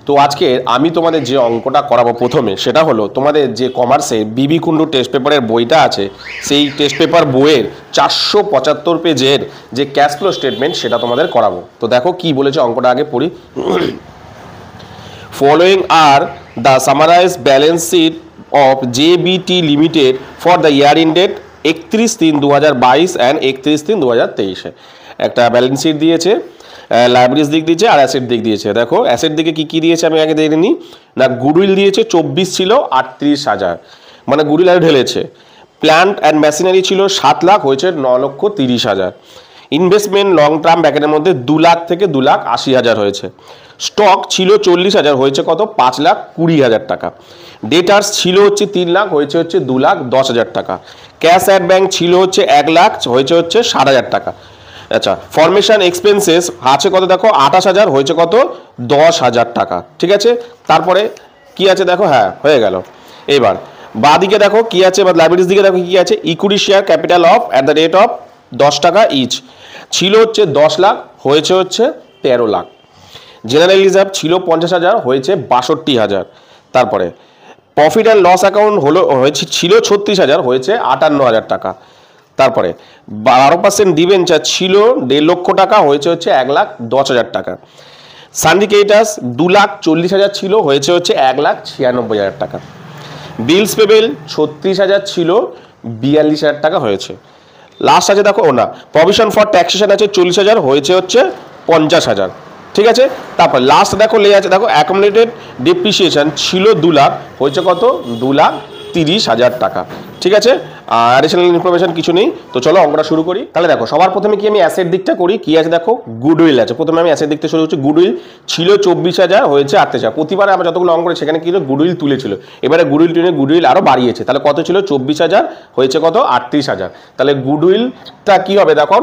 তো আজকে আমি তোমাদের যে অঙ্কটা করাবো প্রথমে সেটা হলো তোমাদের যে কমার্সে বিবি কুন্ডু টেস্ট পেপারের বইটা আছে সেই টেস্ট পেপার বইয়ের 475 পেজের যে ক্যাশ ফ্লো স্টেটমেন্ট সেটা তোমাদের করাবো। তো দেখো কি বলেছে অঙ্কটা আগে পড়ি। Following are the summarized balance sheet of JBT Limited for the year ended 31/3/2022 and 31/3/2023 একটা ব্যালেন্স শিট দিয়েছে, লাইব্রেরিজ দিক দিয়েছে আর অ্যাসেট দিক দিয়েছে। দেখো অ্যাসেট দিকে কি দিয়েছে আমি আগে দেখে নিই। না, গুডউইল দিয়েছে 24 ছিল 38,000, মানে গুডউইল আর ঢেলেছে। প্ল্যান্ট অ্যান্ড মেশিনারি ছিল 7 লাখ, হয়েছে 9,30,000। ইনভেস্টমেন্ট লং টার্ম ব্যাকেটের মধ্যে 2 লাখ থেকে 2,80,000 হয়েছে। স্টক ছিল 40,000, হয়েছে কত 5,20,000 টাকা। ডেটার্স ছিল হচ্ছে 3 লাখ, হয়েছে হচ্ছে 2,10,000 টাকা। ক্যাশ অ্যাট ব্যাংক ছিল হচ্ছে 1 লাখ, হয়েছে হচ্ছে 60,000 টাকা। আচ্ছা, ফরমেশন এক্সপেন্সেস আছে কত দেখো 28,000, হয়েছে কত 10,000 টাকা। ঠিক আছে, তারপরে কি আছে দেখো, হ্যাঁ হয়ে গেল। এবার বাঁ দিকে দেখো কি আছে, বা লাইব্রেরিজ দিকে দেখো কি আছে। Equity share capital of at the rate of 10 টাকা ইচ ছিল হচ্ছে 10 লাখ, হয়েছে হচ্ছে 13 লাখ। জেনারেল রিজার্ভ ছিল 50,000, হয়েছে 62,000। তারপরে প্রফিট অ্যান্ড লস অ্যাকাউন্ট ছিল 36,000, হয়েছে 58,000 টাকা। তারপরে 12% ডিবেঞ্চার ছিল 1.5 লক্ষ টাকা, হয়েছে হচ্ছে 1,10,000 টাকা। সান্ডিকেটাস 2,40,000 ছিল, হয়েছে হচ্ছে 1,96,000 টাকা। বিলস পেবেল 36,000 ছিল, 42,000 টাকা হয়েছে। লাস্ট আছে দেখো না, প্রভিশন ফর ট্যাক্সেশন আছে 40,000, হয়েছে হচ্ছে 50,000। ঠিক আছে, তারপর লাস্ট দেখো লে আছে দেখো অ্যাকুমুলেটেড ডেপ্রিসিয়েশন ছিল 2 লাখ, হয়েছে কত 2,30,000 টাকা। ঠিক আছে, অ্যাডিশনাল ইনফরমেশন কিছু নেই। তো চলো অঙ্কটা শুরু করি। তাহলে দেখো সবার প্রথমে কি আমি অ্যাসেট দিকটা করি। কি আছে দেখো, গুডউইল আছে। প্রথমে আমি অ্যাসেট দিকটা শুরু করছি। গুডউইল ছিল 24,000, হয়েছে 38,000। প্রতিবার আমরা যতগুলো অঙ্ক করি সেখানে কি গুডউইল তুলেছিল, এবারে গুডউইল টেনে গুডউইল আরও বাড়িয়েছে। তাহলে কত ছিল 24,000, হয়েছে কত 38,000। তাহলে গুডউইলটা কি হবে দেখো,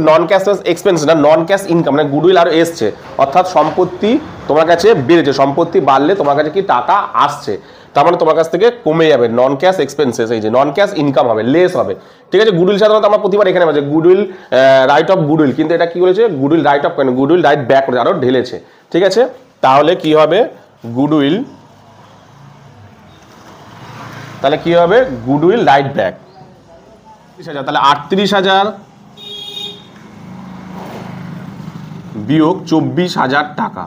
নন ক্যাশ এক্সপেন্স না, নন ক্যাশ ইনকাম, মানে গুডউইল আরও এসছে, অর্থাৎ সম্পত্তি তোমার কাছে বেড়েছে। সম্পত্তি বাড়লে তোমার কাছে কি টাকা আসছে, তার মানে তোমার কাছ থেকে কমে যাবে নন ক্যাশ এক্সপেন্সেস, এই যে নন ক্যাশ ইনকাম হবে, লেস হবে। ঠিক আছে, গুডউইল সাধারণত আমরা প্রতিবার এখানে আছে গুডউইল রাইট অফ গুডউইল, কিন্তু এটা কি বলেছে গুডউইল রাইট অফ কেন, গুডউইল রাইট ব্যাক করে আরও ঢেলেছে। ঠিক আছে, তাহলে কি হবে গুডউইল, তাহলে কি হবে গুডউইল রাইট ব্যাক 30,000, তাহলে 38,000 বিয়োগ 24,000 টাকা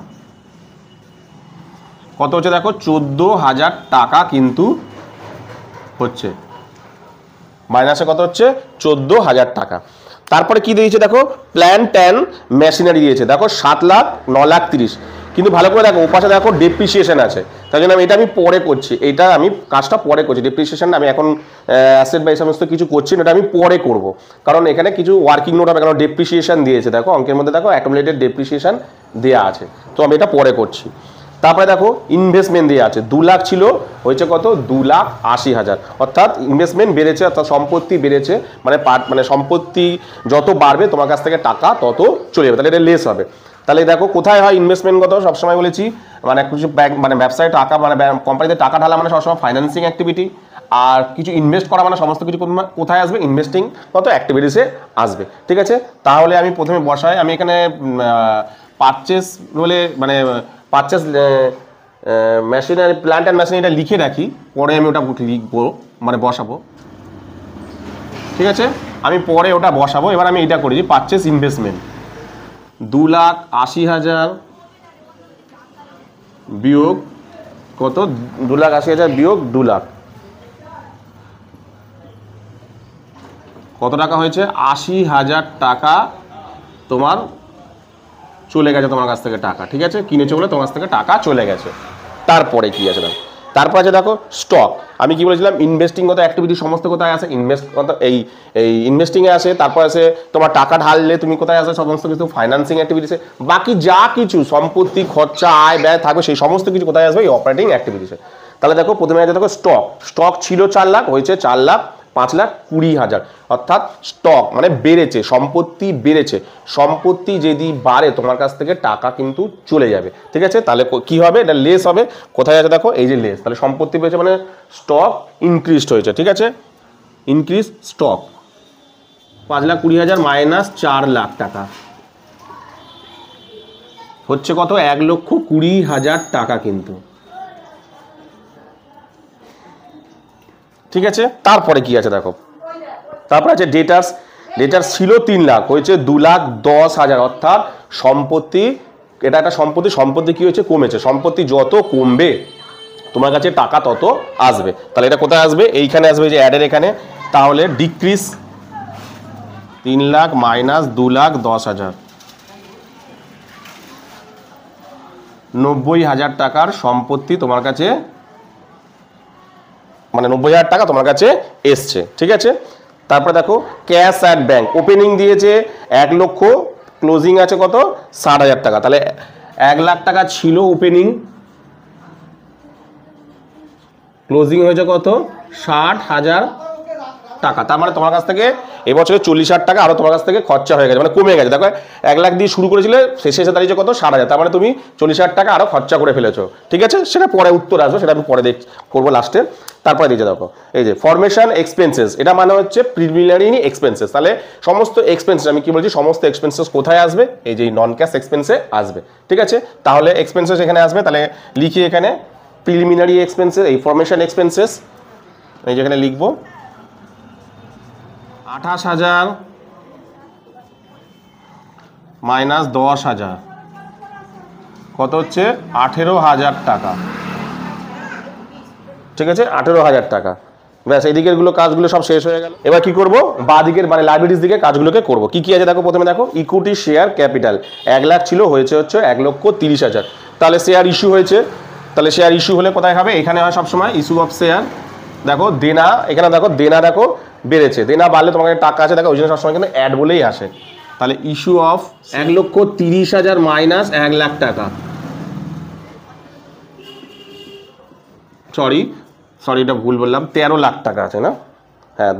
কত হচ্ছে দেখো 14,000 টাকা কিন্তু হচ্ছে, মাইনাসে কত হচ্ছে 14,000 টাকা। তারপরে কি দিয়েছে দেখো, প্ল্যান্ট অ্যান্ড মেশিনারি দিয়েছে দেখো 7 লাখ 9,30,000, কিন্তু ভালো করে দেখো ওপাশে দেখো ডেপ্রিসিয়েশন আছে। তাই জন্য এটা আমি পরে করছি, এটা আমি কাজটা পরে করছি। ডেপ্রিসিয়েশন আমি এখন অ্যাসেট বা এই সমস্ত কিছু করছি না, এটা আমি পরে করব, কারণ এখানে কিছু ওয়ার্কিং নোট হবে, কারণ ডেপ্রিসিয়েশন দিয়েছে দেখো অঙ্কের মধ্যে দেখো অ্যাকুমুলেটেড ডেপ্রিসিয়েশন দেওয়া আছে, তো আমি এটা পরে করছি। তারপরে দেখো ইনভেস্টমেন্ট দিয়ে আছে 2 লাখ ছিল, হয়েছে কত 2,80,000, অর্থাৎ ইনভেস্টমেন্ট বেড়েছে, অর্থাৎ সম্পত্তি বেড়েছে, মানে সম্পত্তি যত বাড়বে তোমার কাছ থেকে টাকা তত চলে যাবে, তাহলে এটা লেস হবে। তাহলে দেখো কোথায় হয় ইনভেস্টমেন্ট, কত সবসময় বলেছি মানে কিছু ব্যাংক মানে ব্যবসায় টাকা মানে কোম্পানিতে টাকা ঢালা মানে সবসময় ফাইন্যান্সিং অ্যাক্টিভিটি, আর কিছু ইনভেস্ট করা মানে সমস্ত কিছু কোথায় আসবে, ইনভেস্টিং কত অ্যাক্টিভিটিসে আসবে। ঠিক আছে, তাহলে আমি প্রথমে বসাই, আমি এখানে পারচেস বলে মানে পারচেস মেশিনারি প্ল্যান্ট অ্যান্ড মেশিনারিটা লিখে রাখি, পরে আমি ওটা লিখবো মানে বসাবো। ঠিক আছে, আমি পরে ওটা বসাবো। এবার আমি এটা করি পারচেস ইনভেস্টমেন্ট 2,80,000 বিয়োগ কত 2,80,000 বিয়োগ 2 লাখ, কত টাকা হয়েছে 80,000 টাকা তোমার চলে গেছে তোমার কাছ থেকে টাকা। ঠিক আছে, কিনেছো বলে তোমার কাছ থেকে টাকা চলে গেছে। তারপরে কি আছে দেখো, তারপর আছে দেখো স্টক। আমি কি বলেছিলাম ইনভেস্টিং কত অ্যাক্টিভিটি সমস্ত কোথায় আছে, ইনভেস্ট কত এই ইনভেস্টিংয়ে আসে। তারপর আছে তোমার টাকা ঢাললে তুমি কোথায় আসে, সমস্ত কিছু ফাইন্যান্সিং অ্যাক্টিভিটিসে। বাকি যা কিছু সম্পত্তি খরচা আয় ব্যয় থাকবে সেই সমস্ত কিছু কোথায় আসবে, এই অপারেটিং অ্যাক্টিভিটিসে। তাহলে দেখো প্রথমে আছে দেখো স্টক ছিল 4 লাখ, হয়েছে 4,05,20,000, অর্থাৎ স্টক মানে বেড়েছে, সম্পত্তি বেড়েছে। সম্পত্তি যদি বাড়ে তোমার কাছ থেকে টাকা কিন্তু চলে যাবে। ঠিক আছে, তাহলে কি হবে, এটা লেস হবে। কোথায় আছে দেখো এই যে লেস, তাহলে সম্পত্তি বেড়েছে মানে স্টক ইনক্রিজড হয়েছে। ঠিক আছে, ইনক্রিজ স্টক 5,20,000 মাইনাস 4 লাখ টাকা হচ্ছে কত 1,20,000 টাকা কিন্তু, ঠিক আছে। তারপরে কি আছে দেখো, তারপরে আছে ডেটার্স। ডেটার্স ছিল 3 লাখ, হয়েছে 2,10,000, অর্থাৎ সম্পত্তি, এটা একটা সম্পত্তি কি হয়েছে, কমেছে। সম্পত্তি যত কমবে তোমার কাছে টাকা তত আসবে। তাহলে এটা কোথায় আসবে, এইখানে আসবে, যে অ্যাডের এখানে। তাহলে ডিক্রিজ 3 লাখ মাইনাস 2,10,000, 90,000 টাকার সম্পত্তি তোমার কাছে, মানে 90,000 টাকা তোমার কাছে এসছে, ঠিক আছে। তারপরে দেখো ক্যাশ অ্যাট ব্যাংক, ওপেনিং দিয়েছে 1 লক্ষ, ক্লোজিং আছে কত 60,000 টাকা। তাহলে 1 লাখ টাকা ছিল ওপেনিং, ক্লোজিং হয়েছে কত 60,000 টাকা। তার মানে তোমার কাছ থেকে এবছরে 40,000 টাকা আরো তোমার কাছ থেকে খরচা হয়ে গেছে, মানে কমে গেছে। দেখো 1 লাখ দিয়ে শুরু করেছিলে, শেষে এসে দাঁড়িয়েছে কত 60,000, তার মানে তুমি 40,000 টাকা আরো খরচা করে ফেলেছো, ঠিক আছে। সেটা পরে উত্তর আসবে, সেটা আমি পরে করবো লাস্টে। তারপরে দিয়েছে দেখো এই যে ফরমেশন এক্সপেন্সেস, এটা মানে হচ্ছে প্রিলিমিনারি এক্সপেন্সেস। তাহলে সমস্ত এক্সপেন্সেস, আমি কি বলছি, সমস্ত এক্সপেন্সেস কোথায় আসবে, এই যে নন ক্যাশ এক্সপেন্সে আসবে, ঠিক আছে। তাহলে এক্সপেন্সেস এখানে আসবে, তাহলে লিখি এখানে প্রিলিমিনারি এক্সপেন্সেস, এই ফরমেশন এক্সপেন্সেস, এই যেখানে লিখবো 28,000 মাইনাস 10,000 কত হচ্ছে 18,000 টাকা, ঠিক আছে। 18,000 টাকা, ব্যাস। এই দিকের কাজগুলো সব শেষ হয়ে গেল। এবার কি করব, বাঁ দিকের মানে লাইবিলিটিস দিকে কাজগুলোকে করব। কি কি আছে দেখো, প্রথমে দেখো ইকুইটি শেয়ার ক্যাপিটাল 1 লাখ ছিল, হয়েছে হচ্ছে 1,30,000। তাহলে শেয়ার ইস্যু হয়েছে, তাহলে শেয়ার ইস্যু হলে কোথায় হবে, এখানে হয় সবসময় ইস্যু অফ শেয়ার। দেখো দেনা, এখানে দেখো দেনা, দেখো বেড়েছে, দেনা বাড়লে তোমার কাছে টাকা আছে, দেখো ওই জন্য সবসময় কিন্তু অ্যাড বলেই আসে। তাহলে ইস্যু অফ 1,30,000 মাইনাস 1 লাখ টাকা, সরি এটা ভুল বললাম, 13 লাখ টাকা আছে না, হ্যাঁ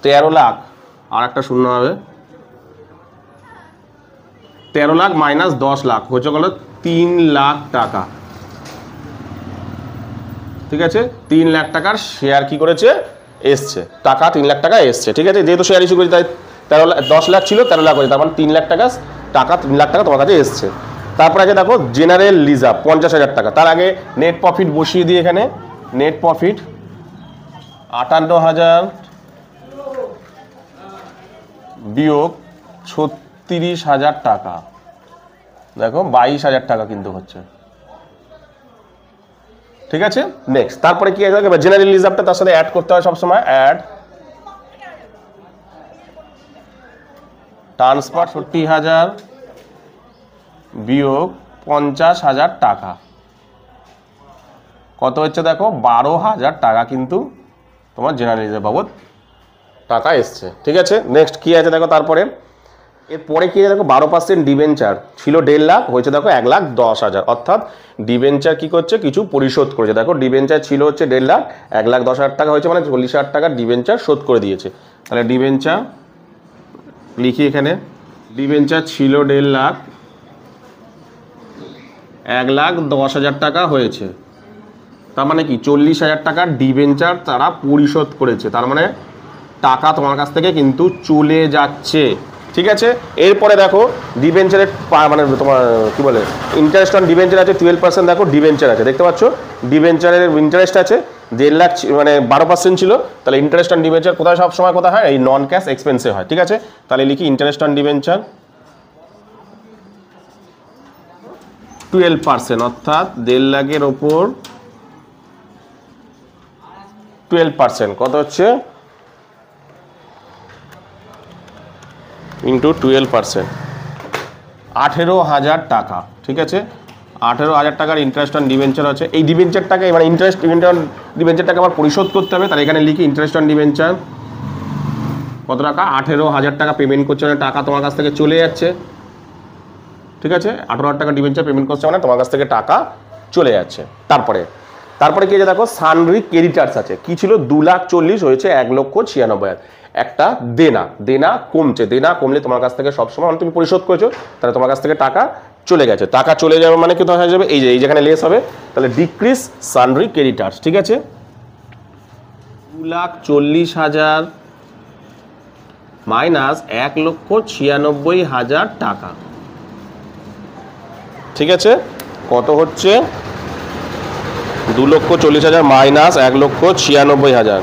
13 লাখ, আর একটা শূন্য হবে, 13 লাখ মাইনাস 10 লাখ হচ্ছে গেল 3 লাখ টাকা, ঠিক আছে। 3 লাখ টাকার শেয়ার কি করেছে, এসছে টাকা, 3 লাখ টাকা এসছে, ঠিক আছে। যেহেতু শেয়ার ইস্যু করেছে তাই 10 লাখ ছিল 13 লাখ হয়েছে, তার মানে 3 লাখ টাকা 3 লাখ টাকা তোমার কাছে এসছে। তারপরে আছে দেখো জেনারেল রিজার্ভ 50,000 টাকা। তার আগে নেট প্রফিট বসিয়ে দিই এখানে, নেট প্রফিট 58,000 বিয়োগ 36,000 টাকা, দেখো 22,000 টাকা কিন্তু হচ্ছে, ঠিক আছে। নেক্সট তারপরে কি আছে, জেনারেল রিজার্ভটা তার সাথে অ্যাড করতে হয় সবসময়, অ্যাড ট্রান্সফার 60,000 বিয়োগ 50,000 টাকা, কত হচ্ছে দেখো 12,000 টাকা কিন্তু তোমার জেনারেল রিজার্ভ বাবদ টাকা এসছে, ঠিক আছে। নেক্সট কি আছে দেখো, তারপরে এরপরে কি আছে দেখো 12% ডিবেঞ্চার ছিল 1.5 লাখ, হয়েছে দেখো 1,10,000, অর্থাৎ ডিবেঞ্চার কি করছে, কিছু পরিশোধ করেছে। দেখো ডিবেঞ্চার ছিল হচ্ছে 1.5 লাখ, 1,10,000 টাকা হয়েছে, মানে 40,000 টাকার ডিবেঞ্চার শোধ করে দিয়েছে। তাহলে ডিবেঞ্চার লিখি এখানে, ডিবেঞ্চার ছিল 1.5 লাখ, 1,10,000 টাকা হয়েছে, তার মানে কি 40,000 টাকার ডিবেঞ্চার তারা পরিশোধ করেছে, তার মানে টাকা তোমার কাছ থেকে কিন্তু চলে যাচ্ছে, ঠিক আছে। এরপরে দেখো ডিবেঞ্চারের মানে তোমার কি বলে ইন্টারেস্ট অন ডিবেঞ্চার আছে 12%, দেখো ডিবেঞ্চার আছে, দেখতে পাচ্ছ ডিবেঞ্চারের ইন্টারেস্ট আছে 1.5 লাখ, মানে 12% ছিল। তাহলে ইন্টারেস্ট অন ডিবেঞ্চার কোথায় সবসময় কোথায় হয়, এই নন ক্যাশ এক্সপেন্সে হয়, ঠিক আছে। তাহলে লিখি ইন্টারেস্ট অন ডিবেঞ্চার 12%, অর্থাৎ 1.5 লাখের ওপর 12%, কত হচ্ছে ইন্টু 12%, 18,000 টাকা, ঠিক আছে। 18,000 টাকার ইন্টারেস্ট অন ডিবেঞ্চার আছে। এই ডিবেঞ্চারটাকে মানে ইন্টারেস্ট ডিবেঞ্চারটাকে আবার পরিশোধ করতে হবে, তাহলে এখানে লিখি ইন্টারেস্ট অন ডিবেঞ্চার কত টাকা, 18,000 টাকা পেমেন্ট করছে, মানে টাকা তোমার কাছ থেকে চলে যাচ্ছে, ঠিক আছে। 18,000 টাকা ডিবেঞ্চার পেমেন্ট করছে মানে তোমার কাছ থেকে টাকা চলে যাচ্ছে। তারপরে কি আছে দেখো সানরি ক্রেডিটার্স আছে, কি ছিল 2,40,000 হয়েছে 1,96,000, একটা দেনা কমছে, দেনা কমলে তোমার কাছ থেকে সবসময় তুমি পরিশোধ করেছো, তাহলে তোমার কাছ থেকে টাকা চলে গেছে, টাকা চলে যাবে মানে কি হয়ে যাবে, এই যেখানে লেস হবে, তাহলে ডিক্রিজ সানরি ক্রেডিটার্স, ঠিক আছে। 2,40,000 মাইনাস 1,96,000 টাকা, ঠিক আছে, কত হচ্ছে 2,40,000 মাইনাস 1,96,000,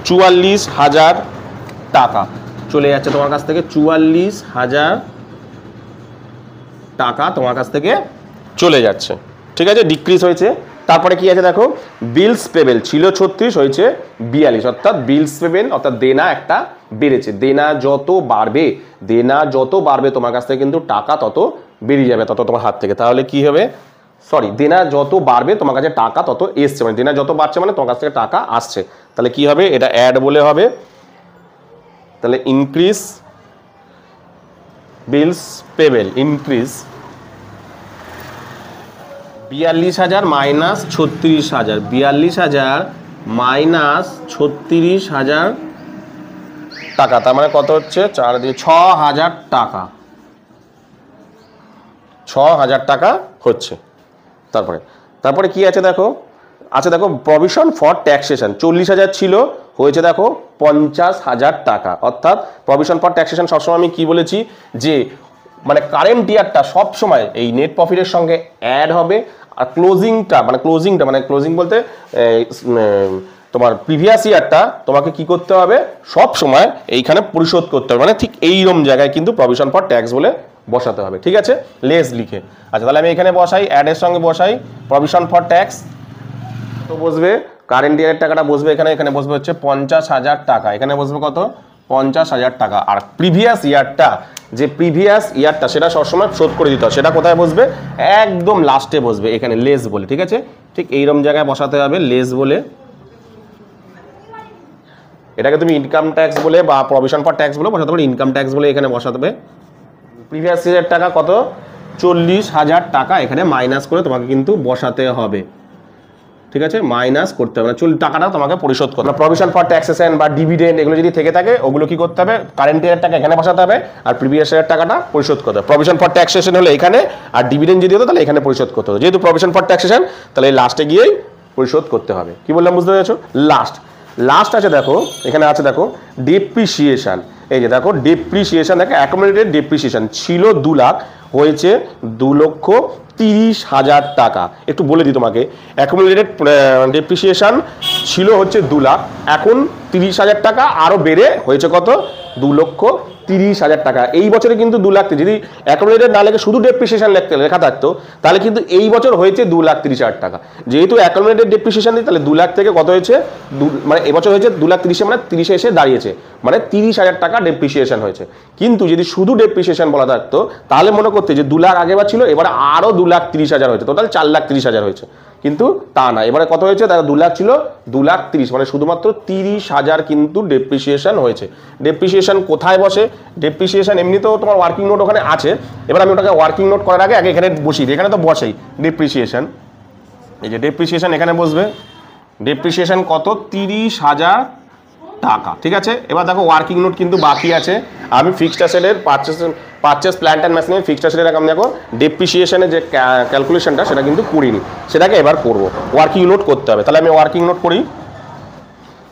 44,000 টাকা চলে যাচ্ছে তোমার কাছ থেকে। 44,000 টাকা তোমার কাছ থেকে চলে যাচ্ছে, ঠিক আছে, ডিক্রিজ হয়েছে। তারপরে কি আছে দেখো, বিলস পেবেল ছিল 36 হয়েছে 42, অর্থাৎ বিলস পেবেল অর্থাৎ দেনা একটা বেড়েছে। দেনা যত বাড়বে তোমার কাছ থেকে কিন্তু টাকা তত বেরিয়ে যাবে, তত তোমার হাত থেকে। তাহলে কি হবে, সরি, দেনা যত বাড়বে তোমার কাছে টাকা তত এসছে, মানে দেনা যত বাড়ছে মানে তোমার কাছ থেকে টাকা আসছে। তাহলে কি হবে, এটা অ্যাড বলে হবে। তাহলে ইনক্রিজ বিলস পেবেল, ইনক্রিজ 42,000 মাইনাস 36,000, 42,000 মাইনাস 36,000 টাকা, তার মানে কত হচ্ছে 4 দিয়ে 6,000 টাকা, 6,000 টাকা হচ্ছে। তারপরে কি আছে দেখো, প্রভিশন ফর ট্যাক্সেশন 40,000 ছিল, হয়েছে দেখো 50,000 টাকা। অর্থাৎ প্রভিশন ফর ট্যাক্সেশন সবসময় আমি কি বলেছি, যে মানে কারেন্ট ইয়ারটা সবসময় এই নেট প্রফিটের সঙ্গে অ্যাড হবে, আর ক্লোজিংটা মানে ক্লোজিং বলতে তোমার প্রিভিয়াস ইয়ারটা তোমাকে কি করতে হবে, সব সময় এইখানে পরিশোধ করতে হবে, মানে ঠিক এইরকম জায়গায় কিন্তু প্রভিশন ফর ট্যাক্স বলে বসাতে হবে, ঠিক আছে, লেস লিখে। আচ্ছা, তাহলে আমি এখানে বসাই, অ্যাডের সঙ্গে বসাই প্রভিশন ফর ট্যাক্স, তো বসবে কারেন্ট ইয়ারের টাকাটা বসবে এখানে বসবে হচ্ছে 50,000 টাকা, এখানে বসবে কত 50,000 টাকা। আর প্রিভিয়াস ইয়ারটা সেটা সবসময় শোধ করে দিতে হবে, সেটা কোথায় বসবে, একদম লাস্টে বসবে, এখানে লেস বলে, ঠিক আছে, ঠিক এইরকম জায়গায় বসাতে হবে লেস বলে। এটাকে তুমি ইনকাম ট্যাক্স বলে বা প্রভিশন ফর ট্যাক্স বলে বসাতে পারো, ইনকাম ট্যাক্স বলে এখানে বসাতে হবে। প্রিভিয়াস ইয়ারের টাকা কত 40,000 টাকা, এখানে মাইনাস করে তোমাকে কিন্তু বসাতে হবে, ঠিক আছে, মাইনাস করতে হবে, টাকাটা তোমাকে পরিশোধ করতে হবে। প্রভিশন ফর ট্যাক্সেশন বা ডিভিডেন্ড এগুলো যদি থেকে থাকে ওগুলো কি করতে হবে, কারেন্ট ইয়ারের টাকা এখানে বসাতে হবে, আর প্রিভিয়াস ইয়ারের টাকাটা পরিশোধ করতে হবে। প্রভিশন ফর ট্যাক্সেশন হলে এখানে, আর ডিভিডেন্ড যদি হতো তাহলে এখানে পরিশোধ করতে হবে। যেহেতু প্রভিশন ফর ট্যাক্সেশন, তাহলে লাস্টে গিয়েই পরিশোধ করতে হবে। কি বললাম বুঝতে পেরেছো? লাস্ট আছে দেখো, এখানে আছে দেখো ডেপ্রিসিয়েশন। এই যে দেখো ডেপ্রিসিয়েশন, দেখো অ্যাকুমুলেটেড ডেপ্রিসিয়েশন ছিল 2 লাখ, হয়েছে 2,30,000 টাকা। একটু বলে দিই তোমাকে, অ্যাকুমুলেটেড ডেপ্রিসিয়েশন ছিল হচ্ছে 2 লাখ, এখন 30,000 টাকা আরও বেড়ে হয়েছে কত, 2,30,000 টাকা। এই বছরে কিন্তু 2 লাখ, যদি অ্যাকুমুলেটেড না লেগে শুধু ডেপ্রিসিয়েশন লেখা থাকতো তাহলে কিন্তু এই বছর হয়েছে 2,30,000 টাকা। যেহেতু অ্যাকুমুলেটেড ডেপ্রিসিয়েশন নেই, তাহলে 2 লাখ থেকে কত হয়েছে, মানে এবছর হয়েছে 2,30,000, মানে 30-এ এসে দাঁড়িয়েছে, মানে 30,000 টাকা ডেপ্রিসিয়েশন হয়েছে। কিন্তু যদি শুধু ডেপ্রিসিয়েশন বলা থাকতো তাহলে মনে করতে যে 2 লাখ আগেবার ছিল, এবার আরও 2,30,000 হয়েছে, টোটাল 4,30,000 হয়েছে। কিন্তু তা না, এবারে কত হয়েছে, তারা 2 লাখ ছিল 2,30,000, মানে শুধুমাত্র 30,000 কিন্তু ডেপ্রিসিয়েশন হয়েছে। ডেপ্রিসিয়েশন কোথায় বসে, ডেপ্রিসিয়েশন এমনিতেও তোমার ওয়ার্কিং নোট ওখানে আছে। এবার আমি ওটাকে ওয়ার্কিং নোট করার আগে এখানে বসিয়ে দিই, এখানে তো বসেই ডেপ্রিসিয়েশন, এই যে ডেপ্রিসিয়েশন এখানে বসবে, ডেপ্রিসিয়েশন কত 30,000 টাকা, ঠিক আছে। এবার দেখো ওয়ার্কিং নোট কিন্তু বাকি আছে, আমি ফিক্সড অ্যাসেটের purchase plant and machinery fixed অ্যাসেটের আমি দেখো ডেপ্রিসিয়েশনের যে ক্যালকুলেশনটা সেটা কিন্তু করিনি, সেটাকে এবার করব, ওয়ার্কিং নোট করতে হবে। তাহলে আমি ওয়ার্কিং নোট করি,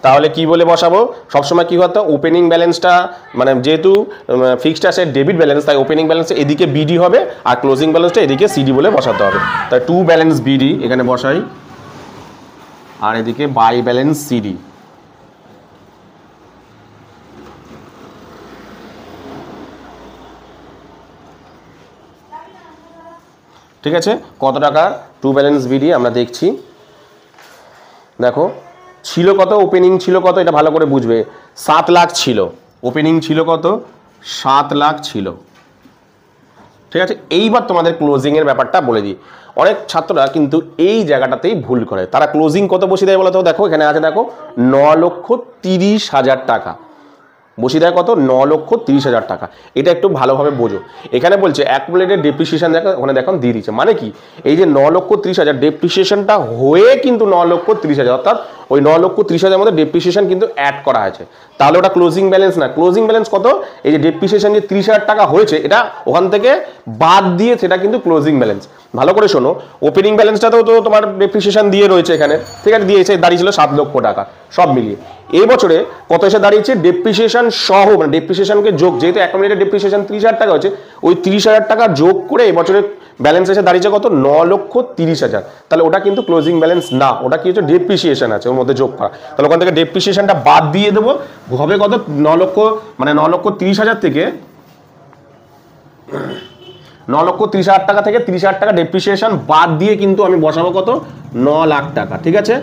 তাহলে কি বলে বসাবো, সবসময় কি হতো, ওপেনিং ব্যালেন্সটা মানে যেহেতু ফিক্সড অ্যাসেট ডেবিট ব্যালেন্স, তাই ওপেনিং ব্যালেন্সটা এদিকে বিডি হবে আর ক্লোজিং ব্যালেন্সটা এদিকে সিডি বলে বসাতে হবে। তাই টু ব্যালেন্স বিডি এখানে বসাই, আর এদিকে বাই ব্যালেন্স সিডি। ঠিক আছে, কত টাকা টু ব্যালেন্স বিডি আমরা দেখছি, দেখো ছিল কত, ওপেনিং ছিল কত, এটা ভালো করে বুঝবে, 7 লাখ ছিল, ওপেনিং ছিল কত 7 লাখ ছিল, ঠিক আছে। এইবার তোমাদের ক্লোজিংয়ের ব্যাপারটা বলে দিই, অনেক ছাত্ররা কিন্তু এই জায়গাটাতেই ভুল করে, তারা ক্লোজিং কত বসিয়ে দেয় বলো তো, দেখো এখানে আছে দেখো 9,30,000 টাকা বসিয়ে দেয়, কত 9,30,000 টাকা। এটা একটু ভালোভাবে বোঝো, এখানে বলছে অ্যাকুমুলেটেড ডেপ্রিসিয়েশন, দেখো ওখানে দেখুন দিয়ে দিচ্ছে, মানে কি এই যে 9,30,000 ডেপ্রিসিয়েশনটা হয়ে কিন্তু 9,30,000, অর্থাৎ ওই 9,30,000 মধ্যে ডেপ্রিসিয়েশন কিন্তু অ্যাড করা আছে, তাহলে ওটা ক্লোজিং ব্যালেন্স না। ক্লোজিং ব্যালেন্স কত, এই যে ডেপ্রিসিয়েশন যে 30,000 টাকা হয়েছে, এটা ওখান থেকে বাদ দিয়ে সেটা কিন্তু ক্লোজিং ব্যালেন্স। ভালো করে শোনো, ওপেনিং ব্যালেন্সটাতেও তো তোমার ডেপ্রিসিয়েশন দিয়ে রয়েছে এখানে, ঠিক আছে, দিয়েছে, দাঁড়িয়েছিল 7 লক্ষ টাকা সব মিলিয়ে। এই বছরে কত এসে দাঁড়িয়েছে ডেপ্রিসিয়েশন সহ, মানে ডেপ্রিসিয়েশনকে যোগ, যেহেতু অ্যাকুমুলেটেড ডেপ্রিসিয়েশন 30,000 টাকা হচ্ছে, ওই 30,000 টাকা যোগ করে এই বছরে ব্যালেন্স এসে দাঁড়িয়েছে কত, 9,30,000। তাহলে ওটা কিন্তু ক্লোজিং ব্যালেন্স না, ওটা কি হচ্ছে ডেপ্রিসিয়েশন আছে ওর মধ্যে যোগ করা। তাহলে ওখান থেকে ডেপ্রিসিয়েশনটা বাদ দিয়ে দেবো, হবে কত 9 লক্ষ, মানে 9,30,000 থেকে 9,30,000 টাকা থেকে 30,000 টাকা ডেপ্রিসিয়েশন বাদ দিয়ে কিন্তু আমি বসাবো কত, 9 লাখ টাকা। ঠিক আছে,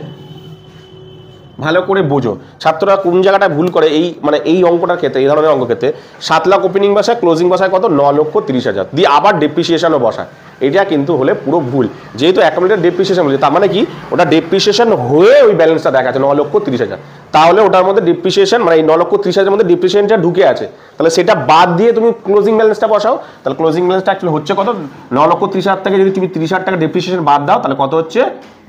ভালো করে বোঝো ছাত্ররা কোন জায়গাটা ভুল করে, এই মানে এই অঙ্কটার ক্ষেত্রে, এই ধরনের অঙ্ক ক্ষেত্রে 7 লাখ ওপেনিং বসায়, ক্লোজিং বসায় কত, 9,30,000 দিয়ে আবার ডেপ্রিসিয়েশনও বসায়। এটা কিন্তু হলে পুরো ভুল, যেহেতু অ্যাকুমুলেটেড ডেপ্রিসিয়েশন বলছে, তার মানে কি ওটা ডেপ্রিসিয়েশন হয়ে ওই ব্যালেন্সটা দেখাচ্ছে 9,30,000, তাহলে ওটার মধ্যে ডেপ্রিসিয়েশন, মানে এই 9,30,000 মধ্যে ডেপ্রিসিয়েশনটা ঢুকে আছে, তাহলে সেটা বাদ দিয়ে তুমি ক্লোজিং ব্যালেন্সটা বসাও। তাহলে ক্লোজিং ব্যালেন্সটা অ্যাকচুয়ালি হচ্ছে কত, 9,30,000 থেকে যদি তুমি 30,000 টাকা ডেপ্রিসিয়েশন বাদ দাও, তাহলে কত হচ্ছে,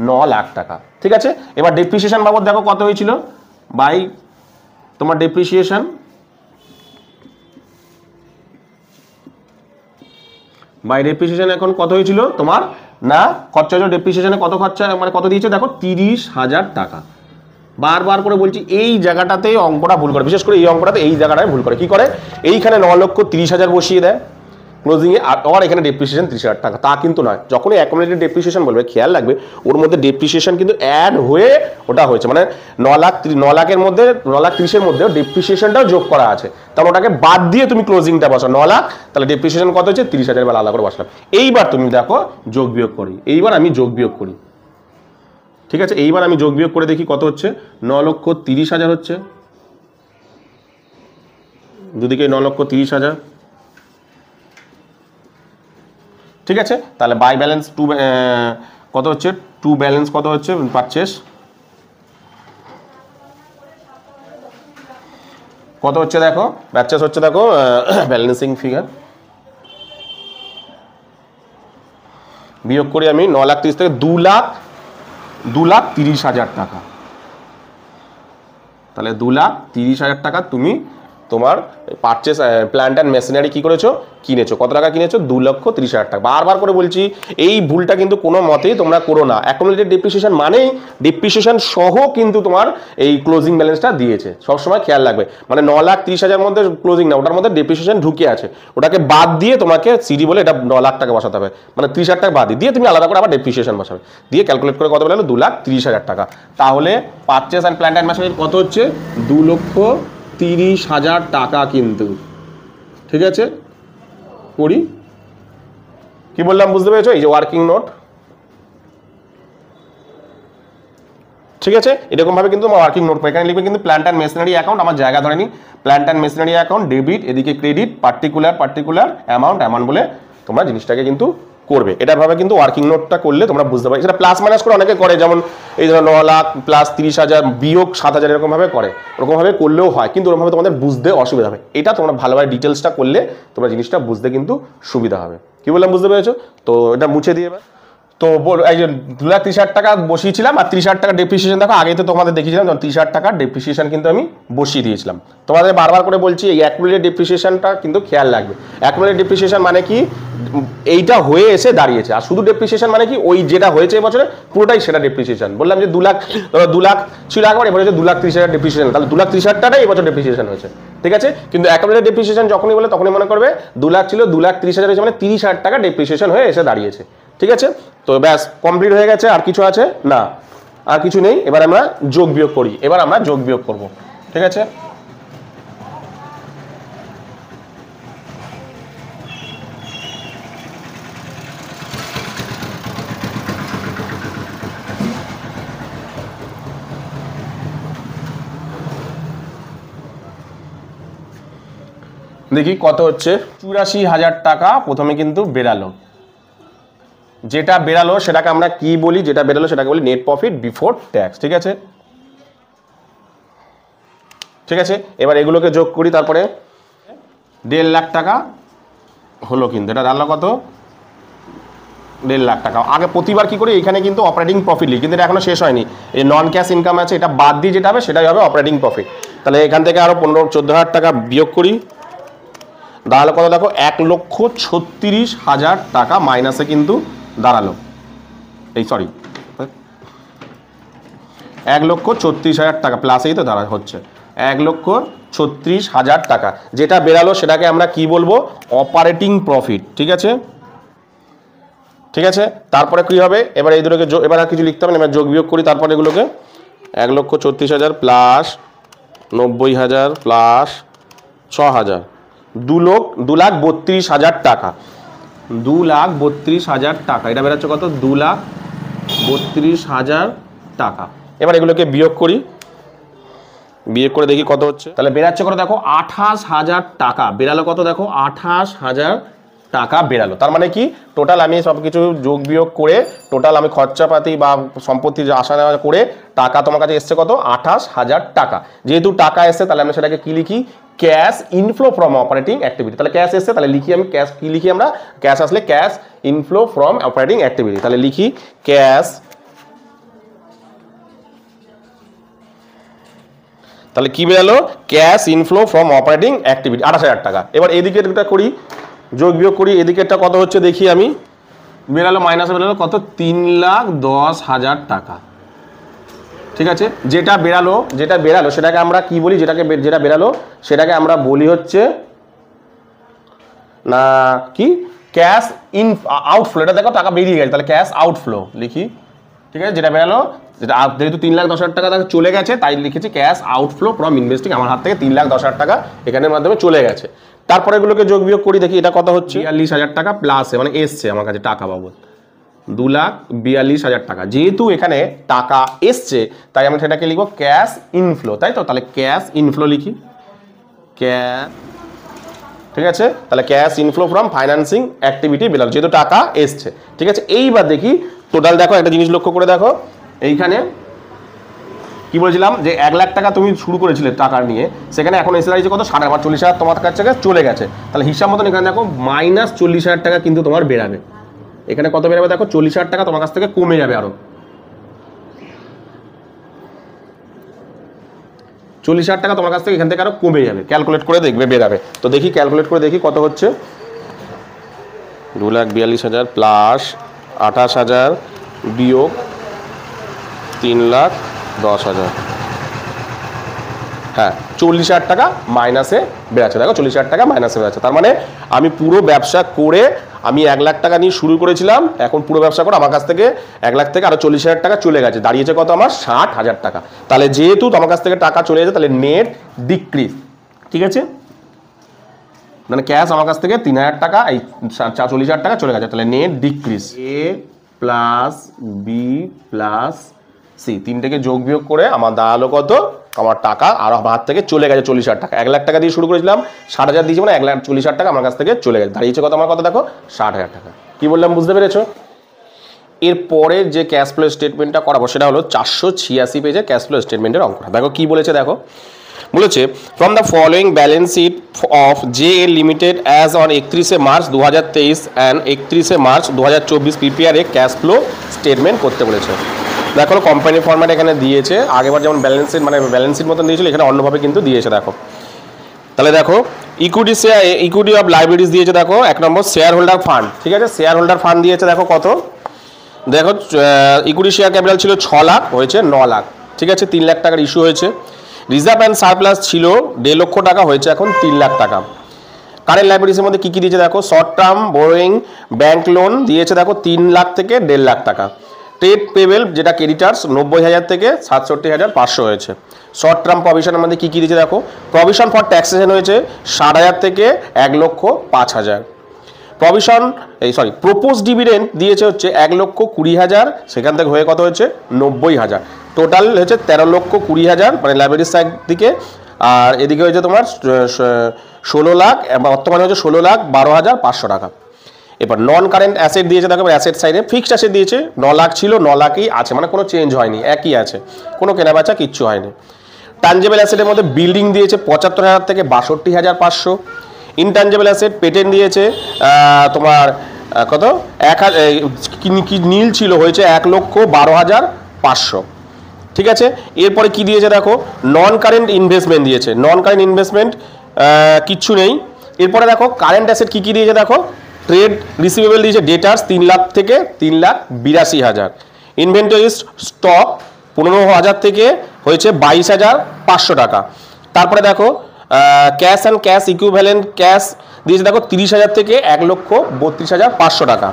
9 লাখ টাকা। ঠিক আছে, এবার ডেপ্রিসিয়েশন বাবদ দেখো কত হয়েছিল বাই তোমার ডেপ্রিসিয়েশন, বাই ডেপ্রিসিয়েশন এখন কত হয়েছিল তোমার, না খরচা হয়েছিল ডেপ্রিসিয়েশনে কত খরচা, মানে কত দিয়েছে দেখো 30,000 টাকা। বারবার করে বলছি এই জায়গাটাতেই অঙ্কটা ভুল করে, বিশেষ করে এই অঙ্কটাতে এই জায়গাটায় ভুল করে। কি করে, এইখানে 9,30,000 বসিয়ে দেয় ক্লোজিংয়ে, আর এখানে ডেপ্রিসিয়েশন 30,000 টাকা, তা কিন্তু নয়। যখনই অ্যাকুমুলেটেড ডেপ্রিসিয়েশন বলবে খেয়াল রাখবে ওর মধ্যে ডেপ্রিসিয়েশন কিন্তু অ্যাড হয়ে ওটা হয়েছে, মানে 9,00,000-এর মধ্যে 9,30,000-এর মধ্যে ডেপ্রিসিয়েশনটাও যোগ করা আছে, তাহলে ওটাকে বাদ দিয়ে তুমি ক্লোজিংটা বসাও 9 লাখ, তাহলে ডেপ্রিসিয়েশন কত হচ্ছে 30,000, এবার আলাদা করে বসলাম। এইবার তুমি দেখো যোগ বিয়োগ করি, এইবার আমি যোগ বিয়োগ করি। ঠিক আছে, এইবার আমি যোগ বিয়োগ করে দেখি কত হচ্ছে, 9,30,000 হচ্ছে, দুদিকে 9,30,000। ঠিক আছে, তাহলে বাই ব্যালেন্স টু কত হচ্ছে, টু ব্যালেন্স কত হচ্ছে পারচেস কত হচ্ছে দেখো, পারচেস হচ্ছে দেখো ব্যালেন্সিং ফিগার বিয়োগ করি আমি 9,30,000 থেকে 2,30,000 টাকা। তাহলে 2,30,000 টাকা তুমি তোমার পারচেস প্ল্যান্ট অ্যান্ড মেশিনারি কি করেছো, কিনেছো, কত টাকা কিনেছো, 2,30,000 টাকা। বারবার করে বলছি এই ভুলটা কিন্তু কোনো মতেই তোমরা করো না। অ্যাকুমুলেটেড ডেপ্রিসিয়েশন মানেই ডেপ্রিসিয়েশন সহ কিন্তু তোমার এই ক্লোজিং ব্যালেন্সটা দিয়েছে, সবসময় খেয়াল রাখবে। মানে 9,30,000 মধ্যে ক্লোজিং না, ওটার মধ্যে ডেপ্রিসিয়েশন ঢুকে আছে, ওটাকে বাদ দিয়ে তোমাকে সিডি বলে এটা 9 লাখ টাকা বসাতে হবে, মানে 30,000 টাকা বাদ দিয়ে তুমি আলাদা করে আবার ডেপ্রিসিয়েশন বসাবে, দিয়ে ক্যালকুলেট করে কত বলে 2,30,000 টাকা। তাহলে purchase and plant and machinery কত হচ্ছে, 2,30,000 টাকা কিন্তু। ঠিক আছে, করি কি বললাম বুঝতে পেরেছো, এই যে ওয়ার্কিং নোট। ঠিক আছে, এরকম ভাবে কিন্তু আমার ওয়ার্কিং নোট, এখানে লিখবে কিন্তু প্ল্যান্ট অ্যান্ড মেশিনারি অ্যাকাউন্ট, আমার জায়গা ধরে নি plant and machinery account debit, এদিকে ক্রেডিট, পার্টিকুলার অ্যামাউন্ট বলে তোমরা জিনিসটাকে কিন্তু করবে। এটা ভাবে কিন্তু ওয়ার্কিং নোটটা করলে তোমরা বুঝতে পারবে। সেটা প্লাস মাইনাস করে অনেকে করে, যেমন এই ধরো 9 লাখ প্লাস 30,000 বিয়োগ 7,000 এরকম ভাবে করে, ওরকম ভাবে করলেও হয়, কিন্তু ওরকম ভাবে তোমাদের বুঝতে অসুবিধা হবে। এটা তোমরা ভালোভাবে ডিটেলসটা করলে তোমরা জিনিসটা বুঝতে কিন্তু সুবিধা হবে। কি বললাম বুঝতে পেরেছো? তো এটা মুছে দিয়ে তো এই যে 2,30,000 টাকা বসিয়েছিলাম, আর 30,000 টাকা ডেপ্রিসিয়েশন দেখো আগে তো তোমাদের দেখিয়েছিলাম, 30,000 টাকার ডেপ্রিসিয়েশন কিন্তু আমি বসিয়ে দিয়েছিলাম। তোমাদের বারবার করে বলছি এই অ্যাকুমুলেটেড ডেপ্রিসিয়েশনটা কিন্তু খেয়াল রাখবে। অ্যাকুমুলেটেড ডেপ্রিসিয়েশন মানে কি, এইটা হয়ে এসে দাঁড়িয়েছে, আর শুধু ডেপ্রিসিয়েশন মানে কি ওই যেটা হয়েছে এবছরে পুরোটাই সেটা ডেপ্রিসিয়েশন। বললাম যে 2 লাখ ছিল একবার, এবার হচ্ছে 2,30,000 ডেপ্রিসিয়েশন, তাহলে 2,30,000 টাকাই এবছর ডেপ্রিসিয়েশন হয়েছে। ঠিক আছে, কিন্তু অ্যাকুমুলেটেড ডেপ্রিসিয়েশন যখনই বলে তখনই মনে করবে 2 লাখ ছিল 2,30,000 হয়েছে, মানে 30,000 টাকা ডেপ্রিসিয়েশন হয়ে এসে দাঁড়িয়েছে। ঠিক আছে, তো ব্যাস কমপ্লিট হয়ে গেছে। আর কিছু আছে না, আর কিছু নেই। এবার আমরা যোগ বিয়োগ করি, এবার আমরা যোগ বিয়োগ করব। ঠিক আছে, দেখি কত হচ্ছে, 84,000 টাকা প্রথমে কিন্তু বেরালো। যেটা বেরালো সেটাকে আমরা কি বলি, যেটা বেরালো সেটাকে বলি নেট প্রফিট বিফোর ট্যাক্স। ঠিক আছে, ঠিক আছে, এবার এগুলোকে যোগ করি, তারপরে 1.5 লাখ টাকা হলো, কিন্তু এটা দাঁড়ালো কত, 1.5 লাখ টাকা। আগে প্রতিবার কি করি এখানে কিন্তু অপারেটিং প্রফিট লিখি, কিন্তু এটা এখনো শেষ হয়নি। এই নন ক্যাশ ইনকাম আছে, এটা বাদ দিয়ে যেটা হবে সেটাই হবে অপারেটিং প্রফিট। তাহলে এখান থেকে আরো 14,000 টাকা বিয়োগ করি, দাঁড়ালো কত দেখো 1,36,000 টাকা মাইনাসে কিন্তু দাঁড়ালো, এই সরি 1,36,000 টাকা প্লাসেই তো দাঁড়া হচ্ছে 1,36,000 টাকা। যেটা বেরালো সেটাকে আমরা কি বলবো, অপারেটিং প্রফিট। ঠিক আছে, ঠিক আছে। তারপরে কি হবে, এবার এই দুটোকে এবার আর কিছু লিখতে হবে না, এবার যোগ বিয়োগ করি। তারপরে এগুলোকে 1,36,000 প্লাস 90,000 প্লাস 6,000, 2,32,000 টাকা, 2,32,000 টাকা। এটা বেরোচ্ছে কত, 2,32,000 টাকা। এবার এগুলোকে বিয়োগ করি, বিয়োগ করে দেখি কত হচ্ছে। তাহলে বেরাচ্ছে কত দেখো 28,000 টাকা বেরালো। কত দেখো 28,000 টাকা বেরালো। তার মানে কি টোটাল আমি সব কিছু যোগ বিয়োগ করে টোটাল আমি খরচাপাতি বা সম্পত্তি আসা নেওয়া করে টাকা তোমার কাছে এসছে কত, 28,000 টাকা। যেহেতু টাকা এসছে তাহলে আমরা সেটাকে কি লিখি, cash inflow from operating activity. তাহলে ক্যাশ এসছে তাহলে লিখি আমি ক্যাশ, কি লিখি আমরা, ক্যাশ আসলে cash inflow from operating activity. তাহলে লিখি ক্যাশ, তাহলে কি বেরালো, cash inflow from operating activity 28,000 টাকা। এবার এদিকেরটা করি, যোগ বিয়োগ করি, এদিকেরটা কত হচ্ছে দেখি আমি, বেরালো মাইনাসে বেরালো কত, 3,10,000 টাকা। ঠিক আছে, যেটা বেরালো সেটাকে আমরা কি বলি, যেটা বেরালো সেটাকে আমরা বলি হচ্ছে না কি, ক্যাশ ইন আউটফ্লো। এটা দেখো টাকা বেরিয়ে গেছে, তাহলে ক্যাশ আউটফ্লো লিখি। ঠিক আছে, যেটা বেরালো, যেহেতু 3,10,000 টাকা চলে গেছে তাই লিখেছি ক্যাশ আউটফ্লো ফ্রম ইনভেস্টিং। আমার হাত থেকে 3,10,000 টাকা এখানের মাধ্যমে চলে গেছে। তারপরে এগুলোকে যোগ বিয়োগ করি, দেখি এটা কত হচ্ছে, 42,000 টাকা প্লাসে মানে এসছে আমার কাছে টাকা বাবদ 2,42,000 টাকা। যেহেতু এখানে টাকা এসছে তাই আমরা সেটাকে লিখবো ক্যাশ ইনফ্লো, তাই তো। তাহলে ক্যাশ ইনফ্লো লিখি, ক্যাশ, ঠিক আছে। তাহলে cash inflow from financing activity বেরালো, যেহেতু টাকা এসছে। ঠিক আছে, এইবার দেখি টোটাল। দেখো একটা জিনিস লক্ষ্য করে দেখো, এইখানে কি বলেছিলাম যে 1,00,000 টাকা তুমি শুরু করেছিলে টাকা নিয়ে, সেখানে এখন এসে দাঁড়িয়েছে কত, 40,000 তোমার কাছে চলে গেছে। তাহলে হিসাব মতন এখানে দেখো -40,000 টাকা কিন্তু তোমার বেরাবে। এখানে কত বেরাবে দেখো, 40,000 টাকা তোমার কাছ থেকে কমে যাবে, আরো 40,000 টাকা তোমার কাছ থেকে এখান থেকে আরো কমে যাবে। ক্যালকুলেট করে দেখবে বেরাবে। তো দেখি ক্যালকুলেট করে দেখি কত হচ্ছে, 2,42,000 প্লাস 28,000 বিয়োগ 3,10,000, হ্যাঁ 40,000 টাকা মাইনাসে বেরাচ্ছে। দেখো 40,000 টাকা মাইনাসে বেরাচ্ছে। তার মানে আমি পুরো ব্যবসা করে আমি 1,00,000 টাকা নিয়ে শুরু করেছিলাম, এখন পুরো ব্যবসা করে আমার কাছ থেকে 1,00,000 থেকে আরো 40,000 টাকা চলে গেছে, দাঁড়িয়েছে কত আমার 60,000 টাকা। তাহলে যেহেতু তোমার কাছ থেকে টাকা চলে গেছে তাহলে নেট ডিক্রিজ। ঠিক আছে, মানে ক্যাশ আমার কাছ থেকে 3,000 টাকা, এই 40,000 টাকা চলে গেছে, তাহলে নেট ডিক্রিজ। এ প্লাস বি প্লাস সি, তিনটেকে যোগ বিয়োগ করে আমার দাঁড়ালো কত, আমার টাকা আর আমার হাত থেকে চলে গেছে 40,000 টাকা। 1,00,000 টাকা দিয়ে শুরু করেছিলাম, 60,000 দিয়েছি, মানে 1,40,000 টাকা আমার কাছ থেকে চলে গেছে, দাঁড়িয়েছে কত আমার, কত দেখো 60,000 টাকা। কি বললাম বুঝতে পেরেছো? এরপরের যে ক্যাশ ফ্লো স্টেটমেন্টটা করাবো সেটা হলো 486 পেজের ক্যাশ ফ্লো স্টেটমেন্টের অঙ্কটা। দেখো কি বলেছে, দেখো বলেছে from the following balance sheet of JL limited as on 31শে মার্চ 2023 অ্যান্ড 31শে March 2024 prepare a cash flow statement করতে বলেছে। দেখো কোম্পানি ফরম্যাট এখানে দিয়েছে, আগেবার যেমন ব্যালেন্স শিট মানে ব্যালেন্স শিট মতন দিয়েছিল, এখানে অন্যভাবে কিন্তু দিয়েছে। দেখো তাহলে দেখো equity share, equity of liabilities দিয়েছে। দেখো 1 নম্বর শেয়ার হোল্ডার ফান্ড, ঠিক আছে, শেয়ার হোল্ডার ফান্ড দিয়েছে। দেখো কত, দেখো ইকুইটি শেয়ার ক্যাপিটাল ছিল 6 লাখ, হয়েছে 9 লাখ। ঠিক আছে, 3 লাখ টাকার ইস্যু হয়েছে। রিজার্ভ অ্যান্ড সারপ্লাস ছিল 1.5 লক্ষ টাকা, হয়েছে এখন 3 লাখ টাকা। কারেন্ট লাইবিলিটিসের মধ্যে কী কী দিয়েছে দেখো, short term borrowing bank loan দিয়েছে দেখো 3 লাখ থেকে 1.5 লাখ টাকা। ট্রেড পেবেল যেটা ক্রেডিটার্স 90,000 থেকে 67,500 হয়েছে। শর্ট টার্ম প্রভিশনের মধ্যে কী কী দিয়েছে দেখো, প্রভিশন ফর ট্যাক্সেশন হয়েছে 60,000 থেকে 1,05,000। প্রভিশন প্রপোজ ডিভিডেন্ড দিয়েছে হচ্ছে 1,20,000, সেখান থেকে হয়ে কত হয়েছে 90,000। টোটাল হচ্ছে 13,20,000 মানে লাইবিলিটির সাইড দিকে, আর এদিকে হয়েছে তোমার 16 লাখ, বর্তমানে হচ্ছে 16,12,500 টাকা। এবার নন কারেন্ট অ্যাসেট দিয়েছে দেখো, অ্যাসেট সাইডে ফিক্সড অ্যাসেট দিয়েছে 9 লাখ ছিল, 9 লাখই আছে, মানে কোনো চেঞ্জ হয়নি, একই আছে, কোনো কেনাবেচা কিচ্ছু হয়নি। টানজেবল অ্যাসেটের মধ্যে বিল্ডিং দিয়েছে 75,000 থেকে 62,500। ইনটানজেবল অ্যাসেট পেটেন্ট দিয়েছে তোমার কত, 1,000 নীল ছিল, হয়েছে 1,12,500। ঠিক আছে, এরপরে কি দিয়েছে দেখো, নন কারেন্ট ইনভেস্টমেন্ট দিয়েছে। নন কারেন্ট ইনভেস্টমেন্ট কিচ্ছু নেই, এরপরে দেখো কারেন্ট অ্যাসেট কি কি দিয়েছে দেখো, ট্রেড রিসিভেবল দিয়েছে ডেটার্স 3 লাখ থেকে 3,82,000, ইনভেন্টরি স্টক 15,000 থেকে হয়েছে 22,500 টাকা। তারপরে দেখো cash and cash equivalent cash দিয়েছে দেখো 30,000 থেকে 1,32,500 টাকা।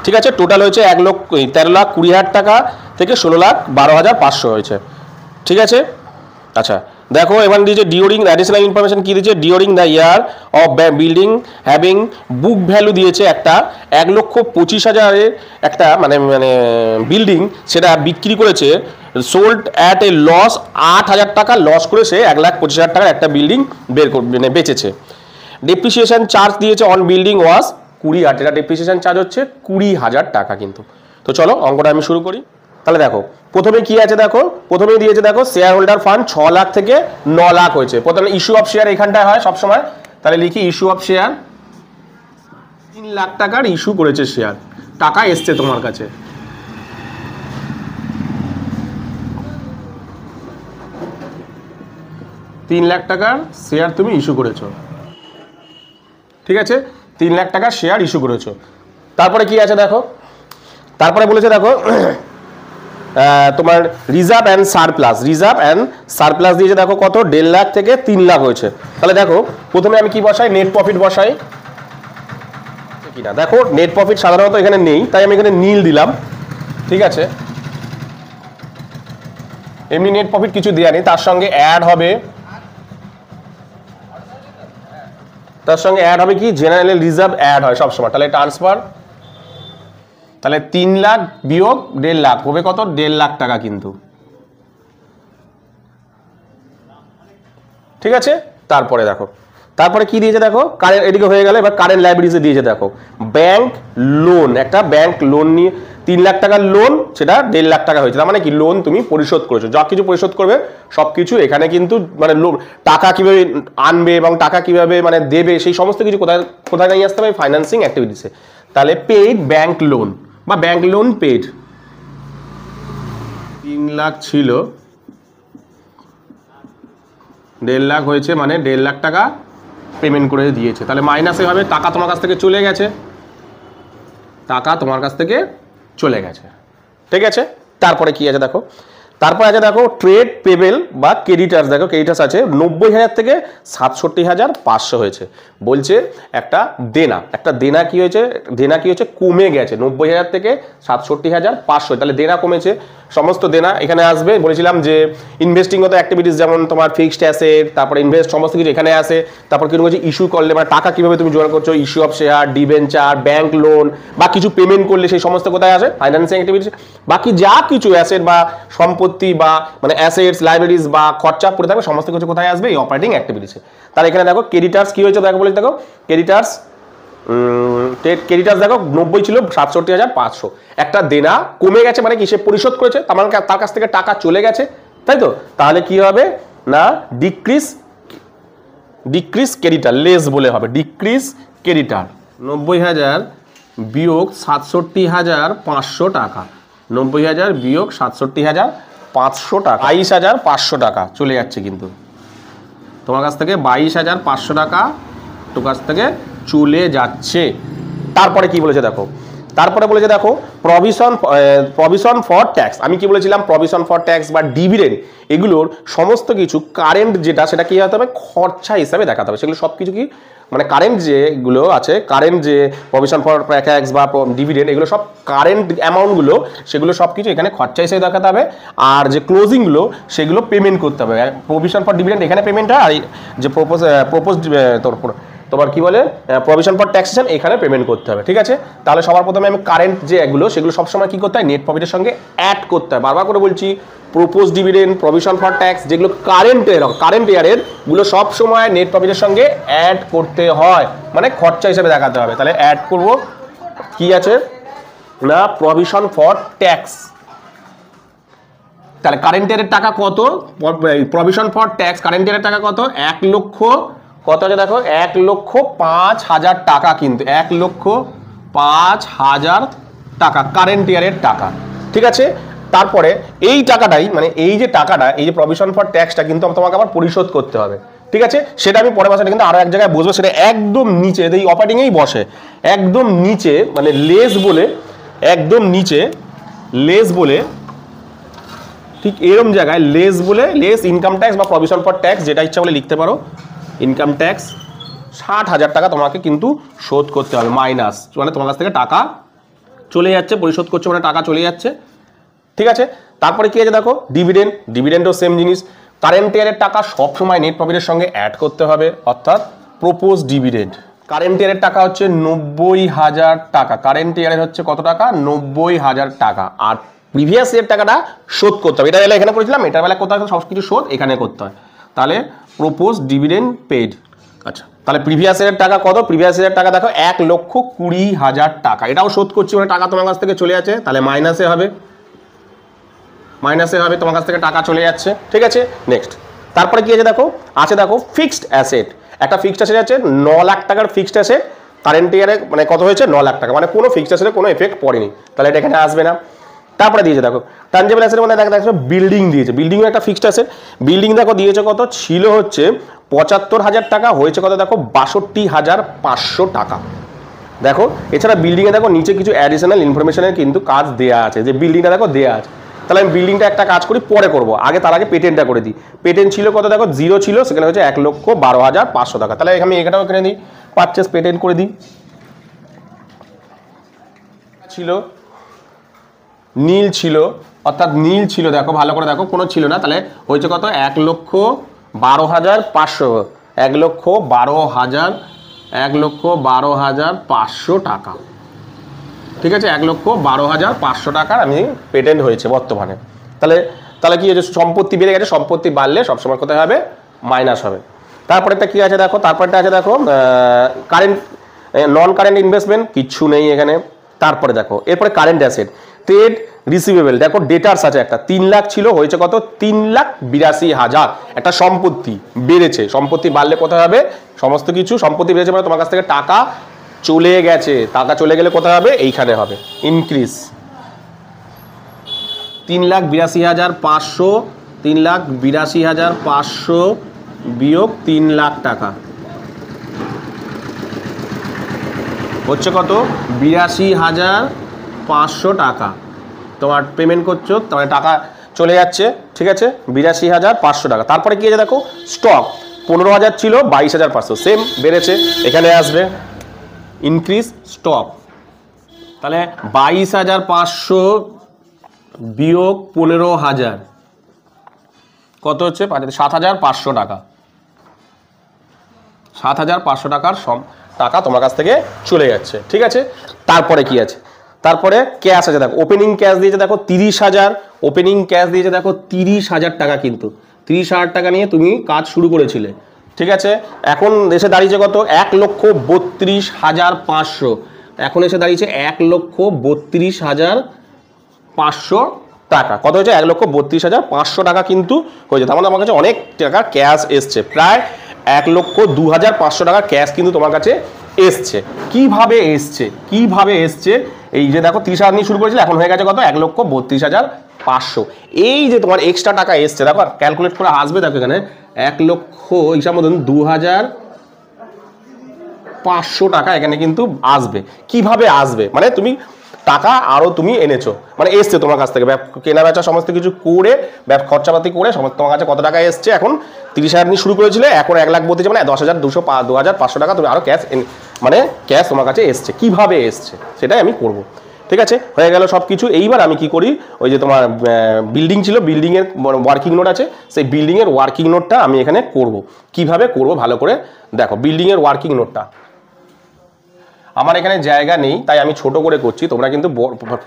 ঠিক আছে, টোটাল হয়েছে 13,20,000 টাকা থেকে 16,12,500 হয়েছে। ঠিক আছে, আচ্ছা দেখো এবার দিয়েছে ডিউরিং অ্যাডিশনাল ইনফরমেশন কি দিয়েছে, during the year of building having book value দিয়েছে একটা 1,25,000-এর একটা মানে বিল্ডিং, সেটা বিক্রি করেছে সোল্ড অ্যাট এ লস 8,000 টাকা লস করে সে 1,25,000 টাকার একটা বিল্ডিং বেচেছে। ডেপ্রিসিয়েশন চার্জ দিয়েছে অন বিল্ডিং ওয়াজ 20,000, এটা ডেপ্রিসিয়েশন চার্জ হচ্ছে 20,000 টাকা কিন্তু। তো চলো অঙ্কটা আমি শুরু করি। তাহলে দেখো প্রথমে কি আছে দেখো, প্রথমেই দিয়েছে দেখো শেয়ার হোল্ডার ফান্ড 6 লাখ থেকে 9 লাখ হয়েছে। প্রথমে ইস্যু অফ শেয়ার এখানটায় হয় সবসময়, তাহলে লিখি ইস্যু অফ শেয়ার 3 লাখ টাকার ইস্যু করেছে শেয়ার, টাকা এসছে তোমার কাছে। তিন লাখ টাকার শেয়ার তুমি ইস্যু করেছো, ঠিক আছে, 3 লাখ টাকার শেয়ার ইস্যু করেছো। তারপরে কি আছে দেখো, তারপরে বলেছে দেখো তোমার রিজার্ভ অ্যান্ড সারপ্লাস দিয়েছে দেখো কত, 1.5 লাখ থেকে 3 লাখ হয়েছে। তাহলে দেখো প্রথমে আমি কি বসাই, নেট প্রফিট বসাই কিনা। দেখো নেট প্রফিট সাধারণত এখানে নেই, তাই আমি এখানে নীল দিলাম। ঠিক আছে, এমনি নেট প্রফিট কিছু দেওয়া নেই, তার সঙ্গে অ্যাড হবে কি জেনারেল রিজার্ভ অ্যাড হয় সবসময়। তাহলে ট্রান্সফার, তাহলে 3 লাখ বিয়োগ 1.5 লাখ হবে কত, 1.5 লাখ টাকা কিন্তু। ঠিক আছে, তারপরে দেখো তারপরে কি দিয়েছে দেখো, কারেন্ট এদিকে হয়ে গেল। এবার কারেন্ট লাইবিলিটিস দিয়েছে দেখো, ব্যাংক লোন, একটা ব্যাংক লোন নিয়ে 3 লাখ টাকার লোন, সেটা 1.5 লাখ টাকা হয়েছে। তার মানে কি লোন তুমি পরিশোধ করেছো, যা কিছু পরিশোধ করবে সবকিছু এখানে কিন্তু মানে টাকা কিভাবে আনবে এবং টাকা কিভাবে মানে দেবে সেই সমস্ত কিছু কোথায় নিয়ে আসতে হবে, ফাইন্যান্সিং অ্যাক্টিভিটিসে। তাহলে পেইড ব্যাংক লোন বা ব্যাংক লোন পেইড 3 লাখ ছিল 1.5 লাখ হয়েছে, মানে 1.5 লাখ টাকা পেমেন্ট করে দিয়েছে। তাহলে মাইনাসে হবে, টাকা তোমার কাছ থেকে চলে গেছে, টাকা তোমার কাছ থেকে চলে গেছে। ঠিক আছে, তারপরে কি আছে দেখো, তারপরে আছে দেখো ট্রেড পেবেল বা ক্রেডিটার্স। দেখো ক্রেডিটার্স আছে 90,000 থেকে 67,500 হয়েছে। বলছে একটা দেনা কি হয়েছে কমে গেছে 90,000 থেকে 67,500, তাহলে দেনা কমেছে। সমস্ত দেনা এখানে আসবে, বলেছিলাম যে ইনভেস্টিংগত অ্যাক্টিভিটিস যেমন তোমার ফিক্সড অ্যাসেট, তারপর ইনভেস্ট সমস্ত কিছু এখানে আসে। তারপর কিরকম হচ্ছে ইস্যু করলে মানে টাকা কিভাবে তুমি জোগাড় করছো, issue of share, debenture, bank loan বা কিছু পেমেন্ট করলে সেই সমস্ত কোথায় আসে, ফাইন্যান্সিং অ্যাক্টিভিটিস। বাকি যা কিছু অ্যাসেট বা সম্পত্তি বা মানে অ্যাসেটস লাইবিলিটিস বা খরচা পড়ে থাকবে সমস্ত কিছু কোথায় আসবে, এই অপারেটিং অ্যাক্টিভিটিসে। তাহলে এখানে দেখো ক্রেডিটার্স কি হয়েছে দেখো, বলে দেখো ক্রেডিটার্স দেখো 90 ছিল 67,500, একটা দেনা কমে গেছে মানে কি সে পরিশোধ করেছে, তার কাছ থেকে টাকা চলে গেছে, তাই তো। তাহলে কি হবে না ডিক্রিজ ক্রেডিটার, লেস বলে হবে ডিক্রিজ ক্রেডিটার। 90,000 বিয়োগ 67,500 টাকা, 90,000 বিয়োগ 67,500 টাকা, 22,500 টাকা চলে যাচ্ছে কিন্তু তোমার কাছ থেকে, 22,500 টাকা তোমার কাছ থেকে চলে যাচ্ছে। তারপরে কি বলেছে দেখো, প্রভিশন ফর ট্যাক্স। আমি কি বলেছিলাম, প্রভিশন ফর ট্যাক্স বা ডিভিডেন্ড এগুলোর সমস্ত কিছু কারেন্ট যেটা সেটা কি হতে হবে, খরচা হিসাবে দেখাতে হবে। সেগুলো সব কিছু কি মানে কারেন্ট যেগুলো আছে, কারেন্ট যে প্রভিশন ফর ট্যাক্স বা ডিভিডেন্ড এগুলো সব কারেন্ট অ্যামাউন্টগুলো, সেগুলো সব কিছু এখানে খরচা হিসেবে দেখাতে হবে। আর যে ক্লোজিংগুলো সেগুলো পেমেন্ট করতে হবে। প্রভিশন ফর ডিভিডেন্ড এখানে পেমেন্ট হয়, আর যে প্রপোজ তোমার কি বলে প্রভিশন ফর ট্যাক্সেশন এখানে পেমেন্ট করতে হবে। ঠিক আছে, তাহলে সবার প্রথমে আমি কারেন্ট যে এগুলো সেগুলো সবসময় কি করতে হয়, নেট প্রফিটের সঙ্গে অ্যাড করতে হয়। বারবার করে বলছি, propose dividend, provision for tax যেগুলো কারেন্ট ইয়ারের গুলো সবসময় নেট প্রফিটের সঙ্গে অ্যাড করতে হয়, মানে খরচা হিসেবে দেখাতে হবে। তাহলে অ্যাড করব কি আছে না, প্রভিশন ফর ট্যাক্স। তাহলে কারেন্ট ইয়ারের টাকা কত, প্রভিশন ফর ট্যাক্স কারেন্ট ইয়ারের টাকা কত, 1 লক্ষ কত আছে দেখো, 1,05,000 টাকা কিন্তু, 1,05,000 টাকা কারেন্ট ইয়ারের টাকা। ঠিক আছে, তারপরে এই টাকাটাই মানে এই যে টাকাটা, এই যে প্রভিশন ফর ট্যাক্সটা কিন্তু তোমাকে আবার পরিশোধ করতে হবে। ঠিক আছে, সেটা আমি পরের মাসে কিন্তু আরো এক জায়গায় বসবো, সেটা একদম নিচে এই অপারেটিংয়েই বসে, একদম নিচে মানে লেস বলে, একদম নিচে লেস বলে, ঠিক এরকম জায়গায় লেস বলে, লেস ইনকাম ট্যাক্স বা প্রভিশন ফর ট্যাক্স যেটা ইচ্ছা বলে লিখতে পারো, ইনকাম ট্যাক্স 60,000 টাকা তোমাকে কিন্তু শোধ করতে হবে, মাইনাস মানে তোমার কাছ থেকে টাকা চলে যাচ্ছে, পরিশোধ করছে মানে টাকা চলে যাচ্ছে। ঠিক আছে, তারপরে কি আছে দেখো, ডিভিডেন্ড, ডিভিডেন্ডও সেম জিনিস, কারেন্ট ইয়ারের টাকা সবসময় নেট প্রফিটের সঙ্গে অ্যাড করতে হবে, অর্থাৎ প্রপোজ ডিভিডেন্ড। কারেন্ট ইয়ারের টাকা হচ্ছে 90,000 টাকা, কারেন্ট ইয়ারের হচ্ছে কত টাকা, 90,000 টাকা, আর প্রিভিয়াস ইয়ার টাকাটা শোধ করতে হবে, এটা বেলা এখানে করেছিলাম, এটার বেলা কোথাও সব কিছু শোধ এখানে করতে হয়, তাহলে প্রপোজ ডিভিডেন্ড পেড। আচ্ছা, তাহলে প্রিভিয়াস ইয়ারের টাকা কত, প্রিভিয়াস ইয়ারের টাকা দেখো 1,20,000 টাকা, এটাও শোধ করছি মানে টাকা তোমার কাছ থেকে চলে যাচ্ছে, তাহলে মাইনাসে হবে, মাইনাসে হবে, তোমার কাছ থেকে টাকা চলে যাচ্ছে। ঠিক আছে, নেক্সট তারপরে কি আছে দেখো, আছে দেখো ফিক্সড অ্যাসেট, একটা ফিক্সড অ্যাসেট আছে 9 লাখ টাকার ফিক্সড অ্যাসেট, কারেন্ট ইয়ারে মানে কত হয়েছে 9 লাখ টাকা, মানে কোনো ফিক্সড অ্যাসেটে কোনো এফেক্ট পড়েনি, তাহলে এটা এখানে আসবে না। তারপরে দিয়েছে দেখো ট্যানজিবল অ্যাসেটের মধ্যে দেখো বিল্ডিং দিয়েছে, বিল্ডিংও একটা ফিক্সড অ্যাসেট, বিল্ডিং দেখো দিয়েছে কত, ছিল হচ্ছে 75,000 টাকা, হয়েছে কত দেখো 62,500 টাকা। দেখো এছাড়া বিল্ডিংয়ে দেখো নিচে কিছু অ্যাডিশনাল ইনফরমেশনের কিন্তু কাজ দেওয়া আছে, যে বিল্ডিংটা দেখো দেওয়া আছে, তাহলে আমি বিল্ডিংটা একটা কাজ করি পরে করবো, আগে তার আগে পেটেন্টটা করে দিই। পেটেন্ট ছিল কত দেখো 0 ছিল, সেখানে হচ্ছে 1,12,500 টাকা, তাহলে আমি এখানেও কিনে দিই, পারচেস পেটেন্ট করে দিই। ছিল নীল ছিল, অর্থাৎ নীল ছিল, দেখো ভালো করে দেখো কোনো ছিল না, তাহলে হয়েছে কত 1,12,500, 1,12,500 টাকা। ঠিক আছে, 1,12,500 টাকার আমি পেটেন্ট হয়েছে বর্তমানে, তাহলে তাহলে কি হয়েছে, সম্পত্তি বেড়ে গেছে, সম্পত্তি বাড়লে সবসময় কোথায় হবে, মাইনাস হবে। তারপরেটা কি আছে দেখো, তারপরটা আছে দেখো কারেন্ট, নন কারেন্ট ইনভেস্টমেন্ট কিচ্ছু নেই এখানে। তারপরে দেখো এরপরে কারেন্ট অ্যাসেট, ট্রেড রিসিভেবল, দেখো ডেটার্স আছে একটা 3 লাখ ছিল, হয়েছে কত 3,82,000, একটা সম্পত্তি বেড়েছে, সম্পত্তি বাড়লে কোথায় হবে, সমস্ত কিছু সম্পত্তি বেড়েছে মানে তোমার কাছ থেকে টাকা চলে গেছে, টাকা চলে গেলে কোথায় হবে, এইখানে হবে ইনক্রিজ, 3,82,500, 3,82,500 বিয়োগ 3 লাখ টাকা হচ্ছে কত 82,500 টাকা তোমার পেমেন্ট করছো, তোমার টাকা চলে যাচ্ছে। ঠিক আছে, 82,500 টাকা। তারপরে কি আছে দেখো, স্টক 15,000 ছিল, 22,500, সেম বেড়েছে, এখানে আসবে ইনক্রিজ স্টক, তাহলে 22,500 বিয়োগ 15,000 কত হচ্ছে, 7,500 টাকা, 7,500 টাকার টাকা তোমার কাছ থেকে চলে যাচ্ছে। ঠিক আছে, তারপরে কি আছে, তারপরে ক্যাশ আছে দেখো, ওপেনিং ক্যাশ দিয়েছে দেখো 30,000, ওপেনিং ক্যাশ দিয়েছে দেখো 30,000 টাকা, কিন্তু 30,000 টাকা নিয়ে তুমি কাজ শুরু করেছিলে। ঠিক আছে, এখন এসে দাঁড়িয়েছে কত 1,32,500, এখন এসে দাঁড়িয়েছে 1,32,500 টাকা, কত হয়েছে 1,32,500 টাকা কিন্তু হয়েছে, তার মানে আমার কাছে অনেক টাকা ক্যাশ এসছে, প্রায় 1,02,500 টাকা ক্যাশ কিন্তু তোমার কাছে এসছে। কিভাবে এসছে, কিভাবে এসছে, এই যে দেখো 30,000 নিয়ে শুরু করেছিল, এখন হয়ে গেছে কত 1,32,500, এই যে তোমার এক্সট্রা টাকা এসছে, দেখো ক্যালকুলেট করে আসবে, দেখো এখানে 1,00,000 হিসাব মতন 2,500 টাকা এখানে কিন্তু আসবে। কিভাবে আসবে, মানে তুমি টাকা আরও তুমি এনেছো, মানে এসছে তোমার কাছ থেকে, কেনা বেচা সমস্ত কিছু করে খরচাপাতি করে সমস্ত তোমার কাছে কত টাকা এসছে, এখন 30,000 নিয়ে শুরু করেছিলে, এখন 1,00,000 মানে 10,200-2,500 টাকা তুমি আরও ক্যাশ, মানে ক্যাশ তোমার কাছে এসছে। কিভাবে এসছে সেটাই আমি করব। ঠিক আছে, হয়ে গেল সব কিছু। এইবার আমি কি করি, ওই যে তোমার বিল্ডিং ছিল, বিল্ডিংয়ের ওয়ার্কিং নোট আছে, সেই বিল্ডিংয়ের ওয়ার্কিং নোটটা আমি এখানে করব। কিভাবে করব ভালো করে দেখো, বিল্ডিংয়ের ওয়ার্কিং নোটটা আমার এখানে জায়গা নেই, তাই আমি ছোট করে করছি, তোমরা কিন্তু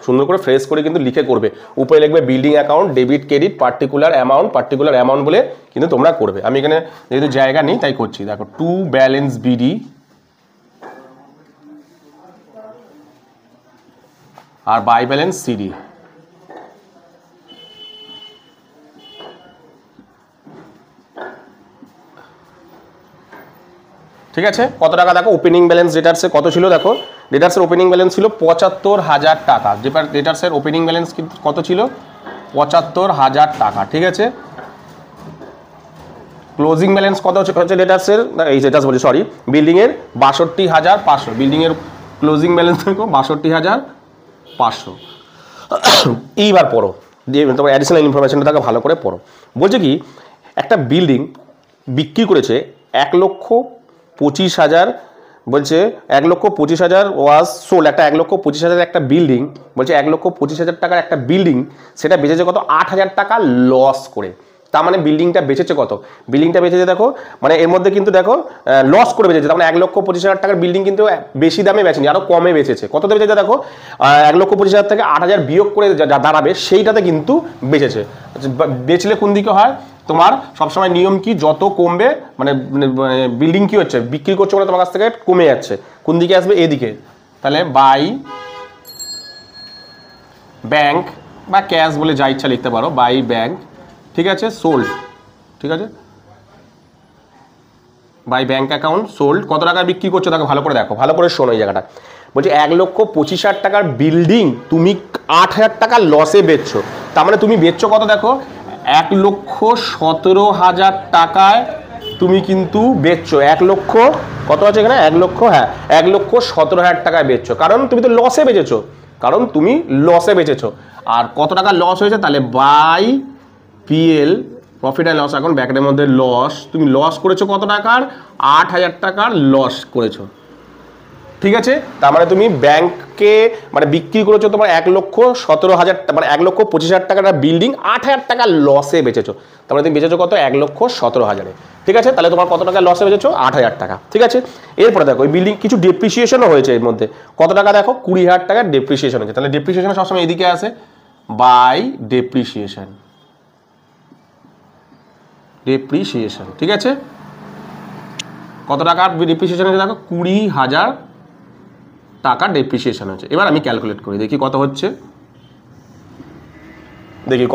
সুন্দর করে ফ্রেশ করে কিন্তু লিখে করবে, উপরে লিখবে building account, debit credit, particular amount বলে কিন্তু তোমরা করবে। আমি এখানে যেহেতু জায়গা নেই তাই করছি। দেখো টু ব্যালেন্স বিডি আর বাই ব্যালেন্স সিডি, ঠিক আছে, কত টাকা দেখো ওপেনিং ব্যালেন্স ডেটার্সে কত ছিল, দেখো ডেটার্সের ওপেনিং ব্যালেন্স ছিল 75,000 টাকা, ডেটার্সের ওপেনিং ব্যালেন্স কত ছিল 75,000 টাকা। ঠিক আছে, ক্লোজিং ব্যালেন্স কত হচ্ছে ডেটার্সের, এই ডেটার্স বলি সরি, বিল্ডিংয়ের ৬২,৫০০, বিল্ডিংয়ের ক্লোজিং ব্যালেন্স দেখো ৬২,৫০০। এইবার পড়ো, দিয়ে তোমার অ্যাডিশনাল ইনফরমেশনটাকে ভালো করে পড়ো। বলছে কি একটা বিল্ডিং বিক্রি করেছে ১,২৫,০০০, বলছে ১,২৫,০০০ ওয়াজ সোল্ড, একটা ১,২৫,০০০ একটা বিল্ডিং, বলছে ১,২৫,০০০ টাকার একটা বিল্ডিং, সেটা বেচেছে কত ৮,০০০ টাকা লস করে। তার মানে বিল্ডিংটা বেচেছে কত, বিল্ডিংটা বেচেছে দেখো, মানে এর মধ্যে কিন্তু দেখো লস করে বেচেছে, তার মানে ১,২৫,০০০ টাকার বিল্ডিং কিন্তু বেশি দামে বেচেনি, আরও কমে বেচেছে। কততে বেচেছে দেখো, ১,২৫,০০০ থেকে ৮,০০০ বিয়োগ করে যা দাঁড়াবে সেইটাতে কিন্তু বেচেছে। বেচলে কোন দিকে হয় তোমার সবসময় নিয়ম কি, যত কমবে মানে বিল্ডিং কি হচ্ছে বিক্রি করছে বলে তোমার কাছ থেকে কমে যাচ্ছে, কোন দিকে আসবে এদিকে। তাহলে বাই ব্যাংক বা ক্যাশ বলে যা ইচ্ছা লিখতে পারো, বাই ব্যাংক, ঠিক আছে, সোল্ড, ঠিক আছে, বাই ব্যাংক অ্যাকাউন্ট সোল্ড। কত টাকা বিক্রি করছো তাকে ভালো করে দেখো, ভালো করে শোনো এই জায়গাটা। বলছি ১,২৫,০০০ টাকার বিল্ডিং তুমি ৮,০০০ টাকা লসে বেচছো, তার মানে তুমি বেচছো কত দেখো ১,১৭,০০০ টাকায় তুমি কিন্তু বেচছো। ১,০০,০০০ কত আছে এখানে, ১,০০,০০০, হ্যাঁ ১,১৭,০০০ টাকায় বেচছো, কারণ তুমি তো লসে বেচেছো, কারণ তুমি লসে বেচেছো। আর কত টাকা লস হয়েছে, তাহলে by PL profit and loss এখন ব্যাকেটের মধ্যে লস, তুমি লস করেছো কত টাকার, ৮,০০০ টাকার লস করেছো, ঠিক আছে। তার মানে তুমি ব্যাংকে মানে বিক্রি করেছো তোমার ১,১৭,০০০, মানে ১,২৫,০০০ টাকার বিল্ডিং ৮,০০০ টাকা লসে বেচেছো, তার মানে তুমি বেচেছো কত ১,১৭,০০০, ঠিক আছে। তাহলে তোমার কত টাকা লসে বেচেছো ৮,০০০ টাকা, ঠিক আছে। এরপরে দেখো ওই বিল্ডিং কিছু ডেপ্রিসিয়েশনও হয়েছে এর মধ্যে, কত টাকা দেখো ২০,০০০ টাকার ডেপ্রিসিয়েশন হয়েছে, তাহলে ডেপ্রিসিয়েশন সবসময় এদিকে আসে, বাই ডেপ্রিসিয়েশন, ডেপ্রিসিয়েশন, ঠিক আছে। কত টাকার ডেপ্রিসিয়েশন হয়েছে দেখো ২০,০০০ টাকা ডেপ্রিসিয়েশন হচ্ছে। এবার আমি ক্যালকুলেট করি, দেখি কত হচ্ছে, দেখি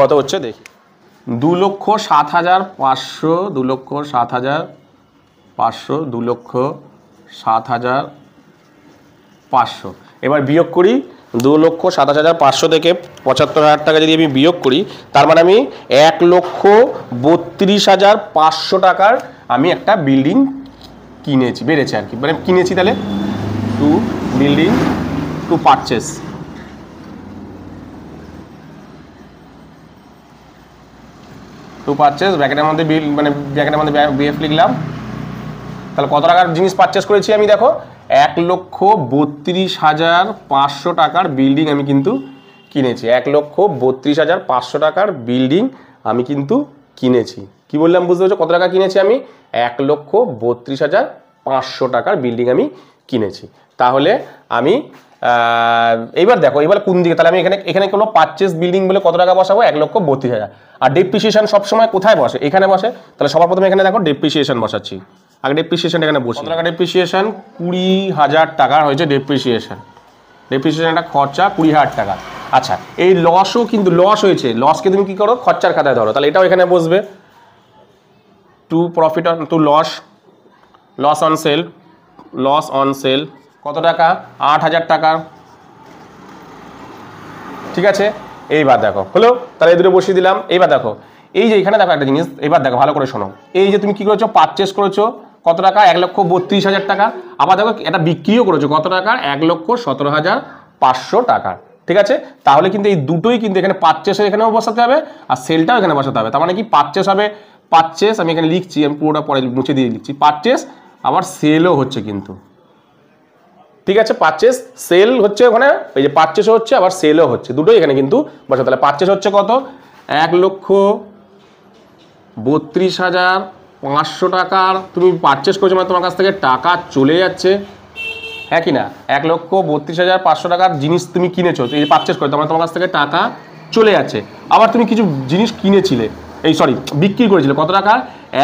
২,০৭,৫০০, ২,০৭,৫০০, ২,০৭,৫০০। এবার বিয়োগ করি, ২,২৭,৫০০ থেকে ৭৫,০০০ টাকা যদি আমি বিয়োগ করি, তার মানে আমি ১,৩২,৫০০ টাকার আমি একটা বিল্ডিং কিনেছি, বেড়েছে আর কি, মানে কিনেছি। তাহলে টু বিল্ডিং টু পারচেস, ব্র্যাকেটের মধ্যে বিল মানে ব্র্যাকেটের মধ্যে বিএফ লিখলাম। তাহলে কত টাকার জিনিস পারচেস করেছি আমি দেখো ১,৩২,৫০০ টাকার বিল্ডিং আমি কিন্তু কিনেছি, ১,৩২,৫০০ টাকার বিল্ডিং আমি কিন্তু কিনেছি। কি বললাম বুঝতে পারছো, কত টাকা কিনেছি আমি ১,৩২,৫০০ টাকার বিল্ডিং আমি কিনেছি। তাহলে আমি এইবার দেখো এবার কোন দিকে, তাহলে আমি এখানে কোনো পারচেস বিল্ডিং বলে কত টাকা বসাবো ১,৩২,০০০। আর ডেপ্রিসিয়েশন সবসময় কোথায় বসে, এখানে বসে। তাহলে সবার প্রথমে এখানে দেখো ডেপ্রিসিয়েশন বসাচ্ছি, আগে ডেপ্রিসিয়েশন এখানে বসে। কত টাকা ডেপ্রিসিয়েশন ২০,০০০ টাকা হয়েছে ডেপ্রিসিয়েশন, ডেপ্রিসিয়েশন একটা খরচা ২০,০০০ টাকা। আচ্ছা এই লসও কিন্তু লস হয়েছে, লসকে তুমি কি করো খরচার খাতায় ধরো, তাহলে এটাও এখানে বসবে। To profit on to loss, loss on sale, loss on sale কত টাকা ৮,০০০ টাকা, ঠিক আছে। এইবার দেখো হলো, তাহলে এই দুটো বসিয়ে দিলাম। এইবার দেখো এই যে এখানে দেখো একটা জিনিস, এবার দেখো ভালো করে শোনো, এই যে তুমি কি করেছো পারচেস করেছো কত টাকা ১,৩২,০০০ টাকা, আবার দেখো এটা বিক্রিও করেছো কত টাকার ১,১৭,৫০০ টাকা, ঠিক আছে। তাহলে কিন্তু এই দুটোই কিন্তু এখানে পারচেসের এখানেও বসাতে হবে আর সেলটাও এখানে বসাতে হবে। তার মানে কি পারচেস হবে, পারচেস আমি এখানে লিখছি, আমি পুরোটা পরে মুছে দিয়ে লিখছি, পারচেস আবার সেলও হচ্ছে কিন্তু, ঠিক আছে। পারচেস সেল হচ্ছে ওখানে, এই যে পারচেসও হচ্ছে আবার সেলও হচ্ছে, দুটোই এখানে কিন্তু বসাতে। তাহলে পারচেস হচ্ছে কত ১,৩২,৫০০ টাকার তুমি পারচেস করেছো, মানে তোমার কাছ থেকে টাকা চলে যাচ্ছে, হ্যাঁ কি না। ১,৩২,৫০০ টাকার জিনিস তুমি কিনেছো, এই যে পারচেস করে তোমার কাছ থেকে টাকা চলে যাচ্ছে। আবার তুমি কিছু জিনিস কিনেছিলে, এই সরি বিক্রি করেছিলে কত টাকা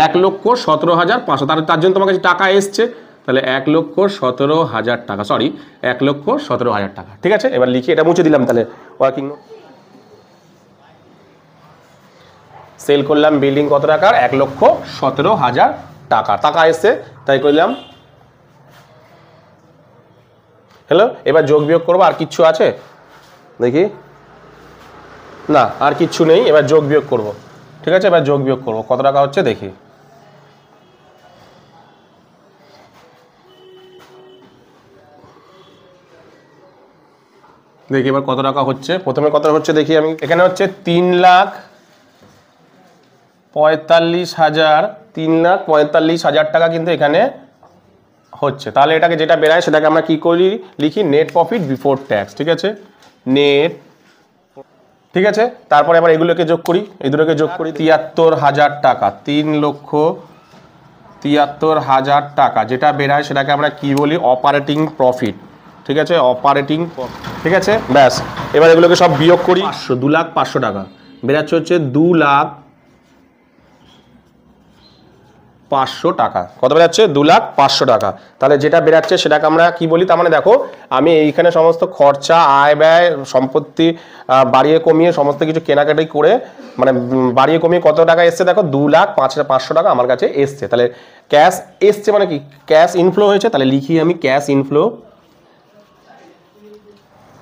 ১,১৭,৫০০, তার জন্য তোমার কাছে টাকা এসছে, তাহলে ১,১৭,০০০ টাকা, সরি ১,১৭,০০০ টাকা, ঠিক আছে। এবার লিখে এটা মুছে দিলাম, তাহলে ওয়ার্কিং সেল করলাম বিল্ডিং কত টাকার ১,১৭,০০০ টাকা, টাকা এসছে তাই করলাম। হ্যালো, এবার যোগ বিয়োগ করবো, আর কিচ্ছু আছে দেখি না, আর কিচ্ছু নেই। এবার যোগ বিয়োগ করবো, ঠিক আছে। এবার যোগ বিয়োগ করবো, কত টাকা হচ্ছে দেখি দেখি এবার কত টাকা হচ্ছে। প্রথমে কত হচ্ছে দেখি আমি, এখানে হচ্ছে 3,45,000, 3,45,000 টাকা কিন্তু এখানে হচ্ছে। তাহলে এটাকে যেটা বেরায় সেটাকে আমরা কি করি, লিখি নেট প্রফিট বিফোর ট্যাক্স। ঠিক আছে, নেট, ঠিক আছে। তারপরে আবার এগুলোকে যোগ করি, এগুলোকে যোগ করি। 73,000 টাকা, 3,73,000 টাকা যেটা বেরায় সেটাকে আমরা কি বলি, অপারেটিং প্রফিট। ঠিক আছে, অপারেটিং, ঠিক আছে। ব্যাস, এবার এগুলোকে সব বিয়োগ করি। 2,05,000 টাকা বেরাচ্ছে হচ্ছে 2,05,000 টাকা। কত বেরাচ্ছে, 2,05,000 টাকা। তাহলে যেটা বেরাচ্ছে সেটাকে আমরা কি বলি, তার মানে দেখো আমি এইখানে সমস্ত খরচা, আয় ব্যয়, সম্পত্তি বাড়িয়ে কমিয়ে সমস্ত কিছু কেনাকাটি করে, মানে বাড়িয়ে কমিয়ে কত টাকা এসছে দেখো, 2,05,000 টাকা আমার কাছে এসছে। তাহলে ক্যাশ এসছে মানে কি, ক্যাশ ইনফ্লো হয়েছে। তাহলে লিখি আমি ক্যাশ ইনফ্লো।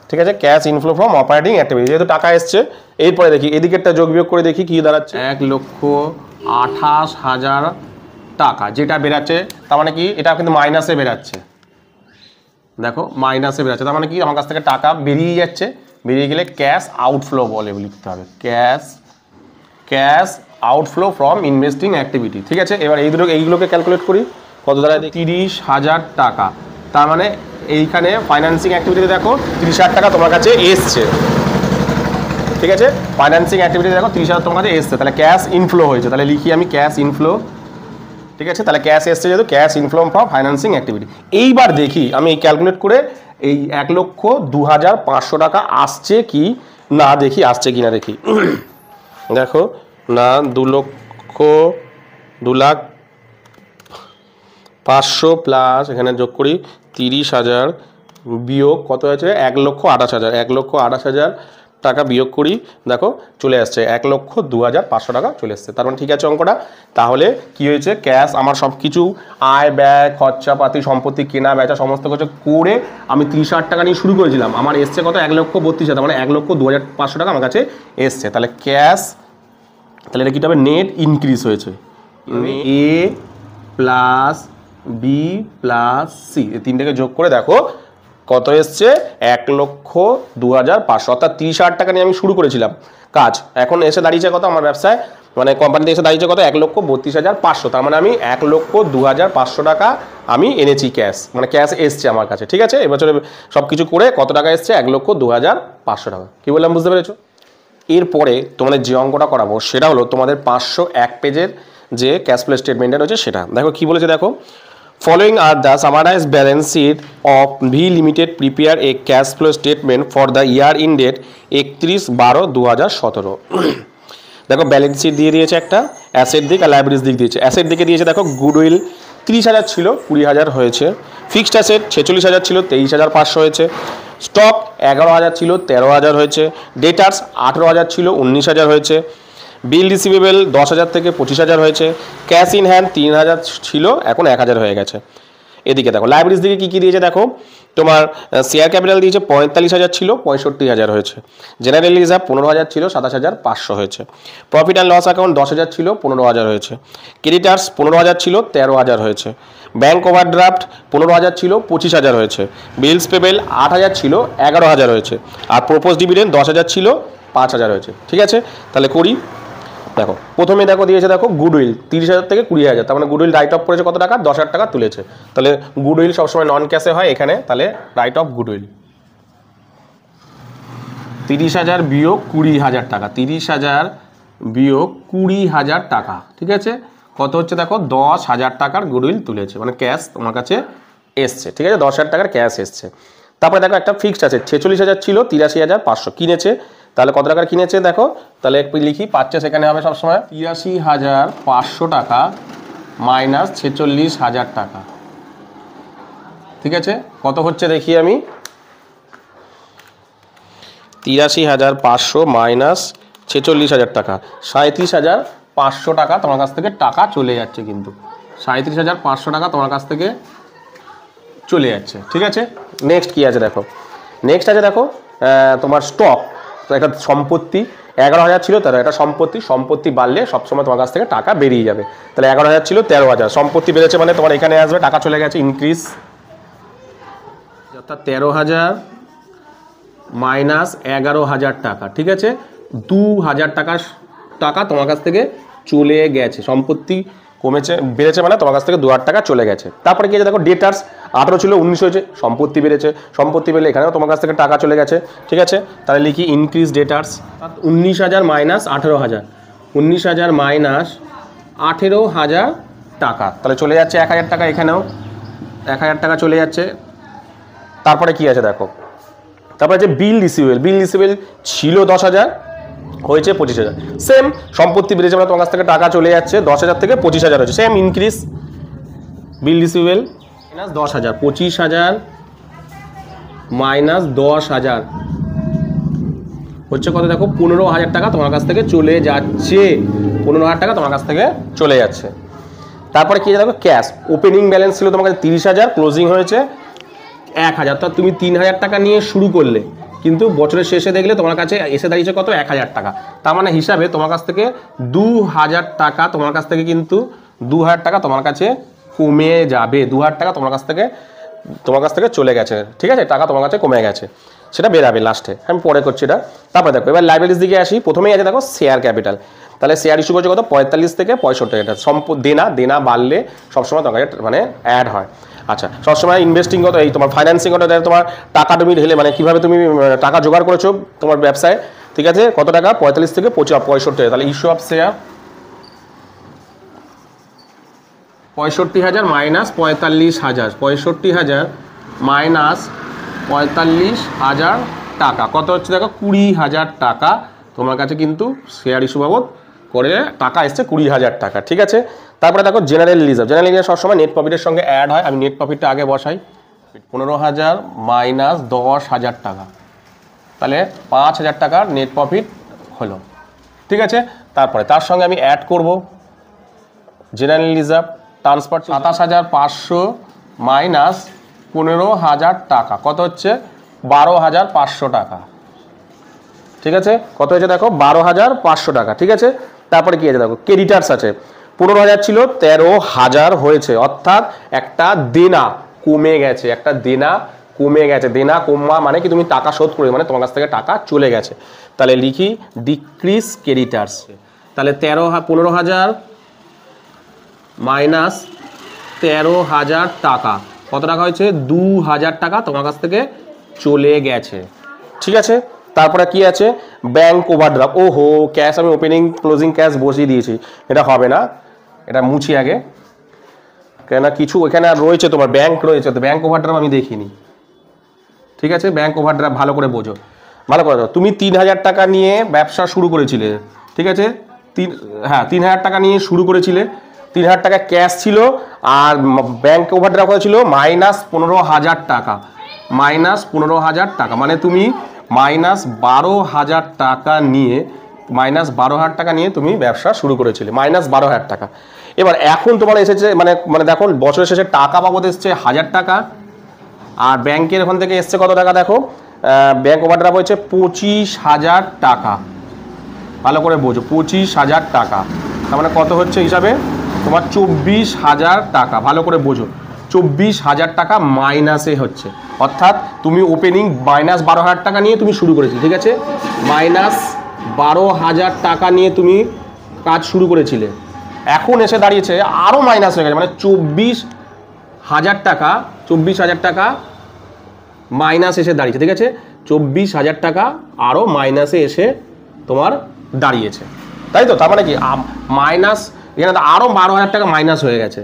ঠিক আছে, cash inflow from operating activity, যেহেতু টাকা এসছে। এরপরে দেখি এদিকেরটা যোগ বিয়োগ করে দেখি কি দাঁড়াচ্ছে, 1,28,000 টাকা যেটা বেরাচ্ছে। তার মানে কি, এটা কিন্তু মাইনাসে বেরাচ্ছে, দেখো মাইনাসে বেরাচ্ছে। তার মানে কি, আমার কাছ থেকে টাকা বেরিয়ে যাচ্ছে, বেরিয়ে গেলে ক্যাশ আউটফ্লো বলে লিখতে হবে, cash outflow from investing activity. ঠিক আছে, এবার এইগুলোকে ক্যালকুলেট করি, কত দাঁড়ায়, 30,000 টাকা। তার মানে এইখানে ফাইন্যান্সিং অ্যাক্টিভিটিতে দেখো 30,000 টাকা তোমার কাছে এসছে। ঠিক আছে, ফাইন্যান্সিং অ্যাক্টিভিটি দেখো 30,000 তোমার কাছে এসছে, তাহলে ক্যাশ ইনফ্লো হয়েছে। তাহলে লিখি আমি ক্যাশ ইনফ্লো। ঠিক আছে, তাহলে ক্যাশ এসছে যেহেতু, cash inflow from financing activity. এইবার দেখি আমি ক্যালকুলেট করে এই 1,02,500 টাকা আসছে কি না, দেখি আসছে কি না দেখি। দেখো না, 2,05,000 প্লাস এখানে যোগ করি 30,000 বিয়োগ কত হয়েছে, 1,28,000, 1,28,000 টাকা বিয়োগ করি, দেখো চলে আসছে 1,02,500 টাকা চলে আসছে। তার মানে ঠিক আছে অঙ্কটা। তাহলে কি হয়েছে, ক্যাশ আমার সব কিছু আয় ব্যয় খরচাপাতি সম্পত্তি কেনা বেচা সমস্ত কিছু করে আমি 30,000 টাকা নিয়ে শুরু করেছিলাম, আমার এসছে কত, 1,32,000, মানে 1,02,500 টাকা আমার কাছে এসছে। তাহলে ক্যাশ, তাহলে এটা কি হবে, নেট ইনক্রিজ হয়েছে, এ প্লাস বি প্লাস সি, এই তিনটাকে যোগ করে দেখো কত এসছে, 1,02,500, অর্থাৎ 30,000 টাকা নিয়ে আমি শুরু করেছিলাম কাজ, এখন এসে দাঁড়িয়েছে কত আমার ব্যবসায়, মানে কোম্পানিতে এসে দাঁড়িয়েছে কত, 1,32,500। তার মানে আমি 1,02,500 টাকা আমি এনেছি ক্যাশ, মানে ক্যাশ এসছে আমার কাছে। ঠিক আছে, এবছরে সব কিছু করে কত টাকা এসছে, 1,02,500 টাকা। কি বললাম, বুঝতে পেরেছো? এরপরে তোমাদের যে অঙ্কটা করাবো সেটা হলো তোমাদের 501 পেজের যে ক্যাশ ফ্লো স্টেটমেন্টটা রয়েছে সেটা। দেখো কি বলেছে, দেখো following are the summarized balance sheet of V Limited. Prepare a cash flow statement for the year ended 31/12/2017. দেখো ব্যালেন্স শিট দিয়ে দিয়েছে একটা, অ্যাসেট দিক আর লাইবিলিটিস দিক দিয়েছে। অ্যাসেট দিকে দিয়েছে দেখো গুডউইল 30,000 ছিল 20,000 হয়েছে, ফিক্সড অ্যাসেট 46,000 ছিল 23,500 হয়েছে, স্টক 11,000 ছিল 13,000 হয়েছে, ডেটার্স 18,000 ছিল 19,000 হয়েছে, বিল রিসিভেবল 10,000 থেকে 25,000 হয়েছে, ক্যাশ ইন হ্যান্ড 3,000 ছিল এখন 1,000 হয়ে গেছে। এদিকে দেখো লাইবিলিটিস দিকে কী কী দিয়েছে, দেখো তোমার শেয়ার ক্যাপিটাল দিয়েছে 45,000 ছিল 65,000 হয়েছে, জেনারেল রিজার্ভ 15,000 ছিল 27,500 হয়েছে, প্রফিট অ্যান্ড লস অ্যাকাউন্ট 10,000 ছিল 15,000 হয়েছে, ক্রেডিটার্স 15,000 ছিল 13,000 হয়েছে, ব্যাঙ্ক ওভারড্রাফট 15,000 ছিল 25,000 হয়েছে, বিলস পেবেল 8,000 ছিল 11,000 হয়েছে, আর প্রপোজ ডিভিডেন্ড 10,000 ছিল 5,000 হয়েছে। ঠিক আছে, তাহলে করি। দেখো প্রথমে দেখো দিয়েছে দেখো গুডউইল 30,000 থেকে 20,000, তার মানে গুডউইল রাইট অফ করেছে কত টাকা, 10,000 টাকা তুলেছে। তাহলে গুডউইল সবসময় নন ক্যাশে হয় এখানে, তাহলে রাইট অফ গুডউইল 30,000 বিয়োগ 20,000 টাকা, 30,000 বিয়োগ 20,000 টাকা। ঠিক আছে, কত হচ্ছে দেখো 10,000 টাকার গুডউইল তুলেছে, মানে ক্যাশ তোমার কাছে এসছে। ঠিক আছে, 10,000 টাকার ক্যাশ এসছে। তারপরে দেখো একটা ফিক্সড আছে 46,000 ছিল 83,500 কিনেছে, তাহলে কত টাকার কিনেছে দেখো, তাহলে একটু লিখি, পারচেস এখানে হবে সবসময় 83,500 টাকা মাইনাস 46,000 টাকা। ঠিক আছে, কত হচ্ছে দেখি আমি, 83,500 মাইনাস 46,000 টাকা, 37,500 টাকা তোমার কাছ থেকে টাকা চলে যাচ্ছে, কিন্তু 37,500 টাকা তোমার কাছ থেকে চলে যাচ্ছে। ঠিক আছে, নেক্সট কি আছে দেখো, নেক্সট আছে দেখো তোমার স্টক, তো একটা সম্পত্তি 11,000 ছিল, তাহলে একটা সম্পত্তি বাড়লে সবসময় তোমার কাছ থেকে টাকা বেরিয়ে যাবে। তাহলে 11,000 ছিল 13,000, সম্পত্তি বেড়েছে মানে তোমার এখানে আসবে টাকা চলে গেছে ইনক্রিজ, অর্থাৎ 13,000 মাইনাস 11,000 টাকা, ঠিক আছে, 2,000 টাকা তোমার কাছ থেকে চলে গেছে। সম্পত্তি কমেছে বেড়েছে মানে তোমার কাছ থেকে 2,000 টাকা চলে গেছে। তারপরে কি আছে দেখো, ডেটার্স 18 ছিল 19 হয়েছে, সম্পত্তি বেড়েছে, সম্পত্তি বেড়ে এখানেও তোমার কাছ থেকে টাকা চলে গেছে, ঠিক আছে। তাহলে লিখি ইনক্রিজ ডেটার্স, 19,000 মাইনাস 18,000, 19,000 মাইনাস 18,000 টাকা, তাহলে চলে যাচ্ছে 1,000 টাকা, এখানেও 1,000 টাকা চলে যাচ্ছে। তারপরে কি আছে দেখো, তারপরে যে বিল রিসিভেবল ছিল 10,000 হয়েছে 25,000, সেম সম্পত্তি বেড়েছে মানে তোমার কাছ থেকে টাকা চলে যাচ্ছে, 10,000 থেকে 25,000 হয়েছে, সেম ইনক্রিজ বিল রিসিভেবল মাইনাস 10,000, 25,000 মাইনাস 10,000 হচ্ছে কত দেখো, 15,000 টাকা তোমার কাছ থেকে চলে যাচ্ছে, 15,000 টাকা তোমার কাছ থেকে চলে যাচ্ছে। তারপরে কি দেখো, ক্যাশ ওপেনিং ব্যালেন্স ছিল তোমার কাছে 30,000, ক্লোজিং হয়েছে 1,000, তো তুমি 3,000 টাকা নিয়ে শুরু করলে, কিন্তু বছরের শেষে দেখলে তোমার কাছে এসে দাঁড়িয়েছে কত, 1,000 টাকা। তার মানে হিসাবে তোমার কাছ থেকে 2,000 টাকা তোমার কাছ থেকে কিন্তু 2,000 টাকা তোমার কাছে কমে যাবে, 2,000 টাকা তোমার কাছ থেকে চলে গেছে, ঠিক আছে, টাকা তোমার কাছে কমে গেছে, সেটা বেরাবে লাস্টে, আমি পরে করছি এটা। তারপরে দেখো এবার লাইবিলিটির দিকে আসি, প্রথমেই আছে দেখো শেয়ার ক্যাপিটাল, তাহলে শেয়ার ইস্যু করছে কত, 45 থেকে 65 টাকা, দেনা বাড়লে সবসময় তোমার কাছে মানে অ্যাড হয়। আচ্ছা, সবসময় ইনভেস্টিং কত, এই তোমার ফাইন্যান্সিং কত, তোমার টাকা তুমি ঢেলে মানে কীভাবে তুমি টাকা জোগাড় করেছো তোমার ব্যবসায়, ঠিক আছে, কত টাকা, 45 থেকে 65 টাকা, তাহলে issue of share 65,000 minus 45,000, 65,000 minus 45,000 টাকা, কত হচ্ছে দেখো, 20,000 টাকা তোমার কাছে কিন্তু শেয়ার ইস্যু বাবদ করে টাকা এসছে, 20,000 টাকা, ঠিক আছে। তারপরে দেখো জেনারেল রিজার্ভ সবসময় নেট প্রফিটের সঙ্গে অ্যাড হয়, আমি নেট প্রফিটটা আগে বসাই, 15,000 মাইনাস 10,000 টাকা, তাহলে 5,000 টাকার নেট প্রফিট হলো, ঠিক আছে। তারপরে তার সঙ্গে আমি অ্যাড করব জেনারেল রিজার্ভ ট্রান্সফার 27,500 মাইনাস 15,000 টাকা, কত হচ্ছে 12,500 টাকা, ঠিক আছে, কত হয়েছে দেখো 12,500 টাকা, ঠিক আছে। তারপরে কি আছে দেখো, ক্রেডিটার্স আছে 15,000 ছিল 13,000 হয়েছে, অর্থাৎ একটা দেনা কমে গেছে, দেনা কমা মানে কি, তুমি টাকা শোধ করে মানে তোমার কাছ থেকে টাকা চলে গেছে, তাহলে লিখি ডিক্রিজ ক্রেডিটার্স, তাহলে 15,000 মাইনাস 13,000 টাকা, কত টাকা হয়েছে, 2,000 টাকা তোমার কাছ থেকে চলে গেছে, ঠিক আছে। তারপরে কি আছে, ব্যাংক ওভারড্রাফট, ওহো ক্যাশ আমি ওপেনিং ক্লোজিং ক্যাশ বসিয়ে দিয়েছি, এটা হবে না, এটা মুছি আগে, কেন কিছু এখানে আর রয়েছে তোমার ব্যাংক রয়েছে, তো ব্যাংক ওভারড্রাফট আমি দেখিনি, ঠিক আছে, ব্যাংক ওভারড্রাফট ভালো করে বোঝো, ভালো করে দাও। তুমি 3,000 টাকা নিয়ে ব্যবসা শুরু করেছিলে, ঠিক আছে, 3,000 টাকা নিয়ে শুরু করেছিলে, 3,000 টাকা ক্যাশ ছিল, আর ব্যাংক ওভারড্রাফট ছিল মাইনাস 15,000 টাকা, মাইনাস 15,000 টাকা, মানে তুমি মাইনাস 12,000 টাকা নিয়ে তুমি ব্যবসা শুরু করেছিলে, মাইনাস 12,000 টাকা। এবার এখন তোমার এসেছে মানে দেখো বছরের শেষে টাকা বাবদ এসছে 1,000 টাকা, আর ব্যাংকের ওখান থেকে এসছে কত টাকা দেখো, ব্যাংক ওভারড্রাফট হয়েছে 25,000 টাকা, ভালো করে বোঝো 25,000 টাকা, তার মানে কত হচ্ছে হিসাবে তোমার 24,000 টাকা, ভালো করে বোঝো 24,000 টাকা মাইনাসে হচ্ছে, অর্থাৎ তুমি ওপেনিং মাইনাস 12,000 টাকা নিয়ে তুমি শুরু করেছিলে, ঠিক আছে, মাইনাস 12,000 টাকা নিয়ে তুমি কাজ শুরু করেছিলে, এখন এসে দাঁড়িয়েছে আরও মাইনাস হয়ে গেছে, মানে 24,000 টাকা মাইনাস এসে দাঁড়িয়েছে, ঠিক আছে, 24,000 টাকা আরও মাইনাসে এসে তোমার দাঁড়িয়েছে, তাই তো। তার মানে কি মাইনাস এখানে আরও 12,000 টাকা মাইনাস হয়ে গেছে,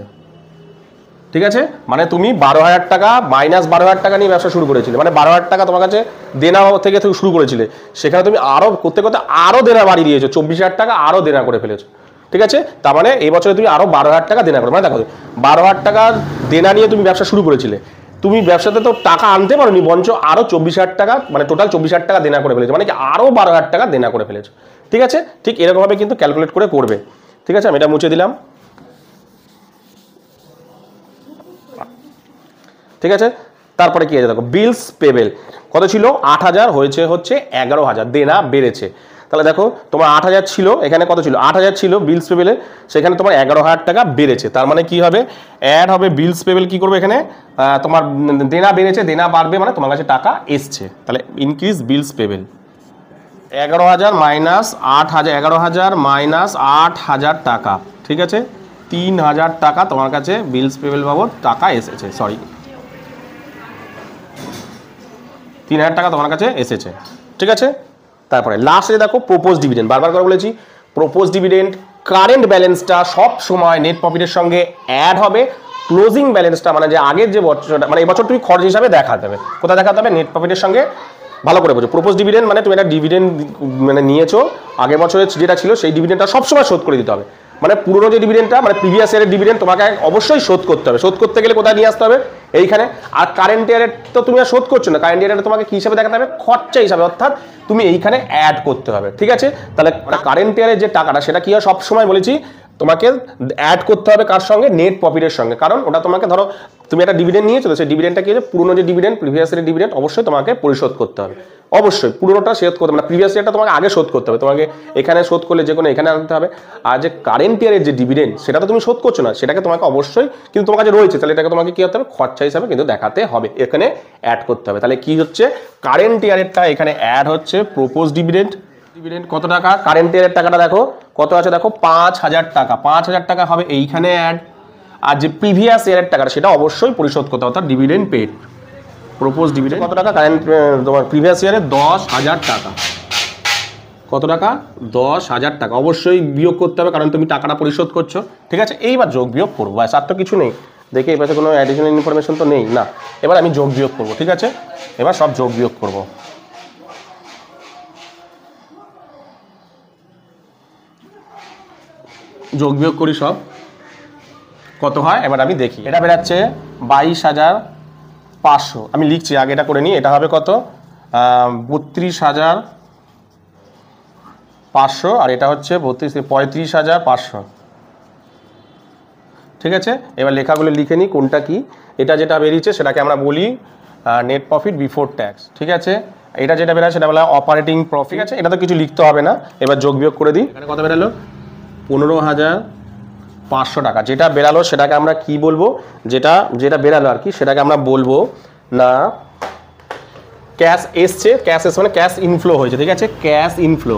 ঠিক আছে, মানে তুমি 12,000 টাকা মাইনাস 12,000 টাকা নিয়ে ব্যবসা শুরু করেছিলে, মানে 12,000 টাকা তোমার কাছে দেনা থেকে শুরু করেছিলে, সেখানে তুমি আরও করতে আরও দেনা বাড়িয়ে দিয়েছো, 24,000 টাকা আরও দেনা করে ফেলেছো, ঠিক আছে। তার মানে এই বছরে তুমি আরও 12,000 টাকা দেনা করো, মানে দেখো 12,000 টাকার দেনা নিয়ে তুমি ব্যবসা শুরু করেছিলে, তুমি ব্যবসাতে তো টাকা আনতে পারোনি, বঞ্চ আরও 24,000 টাকা, মানে টোটাল 24,000 টাকা দেনা করে ফেলেছো, মানে কি আরও 12,000 টাকা দেনা করে ফেলেছো, ঠিক আছে। ঠিক এরকমভাবে কিন্তু ক্যালকুলেট করে করবে, ঠিক আছে, আমি এটা মুছে দিলাম, ঠিক আছে। তারপরে কি আছে দেখো, বিলস পেবেল কত ছিল 8,000 হয়েছে হচ্ছে 11,000, দেনা বেড়েছে, তাহলে দেখো তোমার 8,000 ছিল, এখানে কত ছিল 8,000 ছিল বিলস পেবেলে, সেখানে তোমার 11,000 টাকা বেড়েছে। তার মানে কি হবে, অ্যাড হবে বিলস পেবেল, কি করবে এখানে তোমার দেনা বেড়েছে, দেনা বাড়বে মানে তোমার কাছে টাকা এসছে, তাহলে ইনক্রিজ বিলস পেবেল। 11,000 মাইনাস 8,000, 11,000 মাইনাস 8,000 টাকা, ঠিক আছে, 3,000 টাকা তোমার কাছে বিলস পেবেল বাবদ টাকা এসেছে, সরি 3,000 টাকা তোমার কাছে এসেছে, ঠিক আছে। তারপরে লাস্টে দেখো প্রপোজ ডিভিডেন্ড, বারবার করে বলেছি প্রপোজ ডিভিডেন্ড কারেন্ট ব্যালেন্সটা সব সময় নেট প্রফিটের সঙ্গে অ্যাড হবে, ক্লোজিং ব্যালেন্সটা মানে যে আগের যে বছরটা মানে এই বছর তুমি খরচ হিসাবে দেখাতে হবে, কোথায় দেখাতে হবে, নেট প্রফিটের সঙ্গে। ভালো করে বোঝো, প্রপোজ ডিভিডেন্ড মানে তুমি একটা ডিভিডেন্ড মানে নিয়েছো, আগের বছরের যেটা ছিল সেই ডিভিডেন্ডটা সবসময় শোধ করে দিতে হবে, মানে পুরোনো যে ডিভিডেন্ডটা মানে প্রিভিয়াস ইয়ারের ডিভিডেন্ড তোমাকে অবশ্যই শোধ করতে হবে। শোধ করতে গেলে কোথায় নিয়ে আসতে হবে, এইখানে। আর কারেন্ট ইয়ারের তো তুমি আর শোধ করছো না, কারেন্ট ইয়ারে তোমাকে কি হিসাবে দেখাতে হবে, খরচা হিসাবে, অর্থাৎ তুমি এইখানে অ্যাড করতে হবে, ঠিক আছে। তাহলে কারেন্ট ইয়ারের যে টাকাটা সেটা কি হয়, সবসময় বলেছি তোমাকে অ্যাড করতে হবে কার সঙ্গে, নেট প্রফিটের সঙ্গে, কারণ ওটা তোমাকে ধরো তুমি একটা ডিভিডেন্ড নিয়েছো, সেই ডিভিডেন্ডটা কি হচ্ছে, পুরোনো যে ডিভিডেন্ড প্রিভিয়াস ইয়ারের ডিভিডেন্ড অবশ্যই তোমাকে পরিশোধ করতে হবে, অবশ্যই পুরোনোটা শোধ করতে হবে, মানে প্রিভিয়াস ইয়ারটা তোমাকে আগে শোধ করতে হবে, তোমাকে এখানে শোধ করলে যে কোনো এখানে আনতে হবে। আর যে কারেন্ট ইয়ারের যে ডিভিডেন্ড সেটা তো তুমি শোধ করছো না, সেটাকে তোমাকে অবশ্যই কিন্তু তোমার কাছে রয়েছে, তাহলে এটাকে তোমাকে কি করতে হবে, খরচা হিসাবে কিন্তু দেখাতে হবে, এখানে অ্যাড করতে হবে। তাহলে কি হচ্ছে, কারেন্ট ইয়ারেরটা এখানে অ্যাড হচ্ছে প্রপোজ ডিভিডেন্ড। ডিভিডেন্ড কত টাকা, কারেন্ট ইয়ারের টাকাটা দেখো কত আছে, দেখো 5,000 টাকা, 5,000 টাকা হবে এইখানে অ্যাড। আর যে প্রিভিয়াস ইয়ারের টাকাটা সেটা অবশ্যই পরিশোধ করতে হবে, অর্থাৎ ডিভিডেন্ড পেড। প্রপোজ ডিভিডেন্ড কত টাকা, কারেন্ট তোমার প্রিভিয়াস ইয়ারে 10,000 টাকা, কত টাকা 10,000 টাকা, অবশ্যই বিয়োগ করতে হবে কারণ তুমি টাকাটা পরিশোধ করছো, ঠিক আছে। এইবার যোগ বিয়োগ করবো, ব্যাস, আর তো কিছু নেই। দেখে এই পাশে কোনো অ্যাডিশনাল ইনফরমেশন তো নেই না, এবার আমি যোগ বিয়োগ করবো, ঠিক আছে। এবার সব যোগ বিয়োগ করবো, যোগ বিয়োগ করি সব, কত হয় এবার আমি দেখি। এটা বেরাচ্ছে 22,500, আমি লিখছি আগে এটা করে নিই। এটা হবে কত, 32,500, আর এটা হচ্ছে 35,500, ঠিক আছে। এবার লেখাগুলো লিখে নিই কোনটা কি। এটা যেটা বেরিয়েছে সেটাকে আমরা বলি নেট প্রফিট বিফোর ট্যাক্স, ঠিক আছে। এটা যেটা বেরোয় সেটা বলা অপারেটিং প্রফিট, ঠিক আছে। এটা তো কিছু লিখতে হবে না, এবার যোগ বিয়োগ করে দিই। এখানে কত বেরালো, 15,500 টাকা। যেটা বেরালো সেটাকে আমরা কি বলবো, যেটা যেটা বেরালো আর কি সেটাকে আমরা বলবো না ক্যাশ এসছে, ক্যাশ এসছে মানে ক্যাশ ইনফ্লো হয়েছে, ঠিক আছে, ক্যাশ ইনফ্লো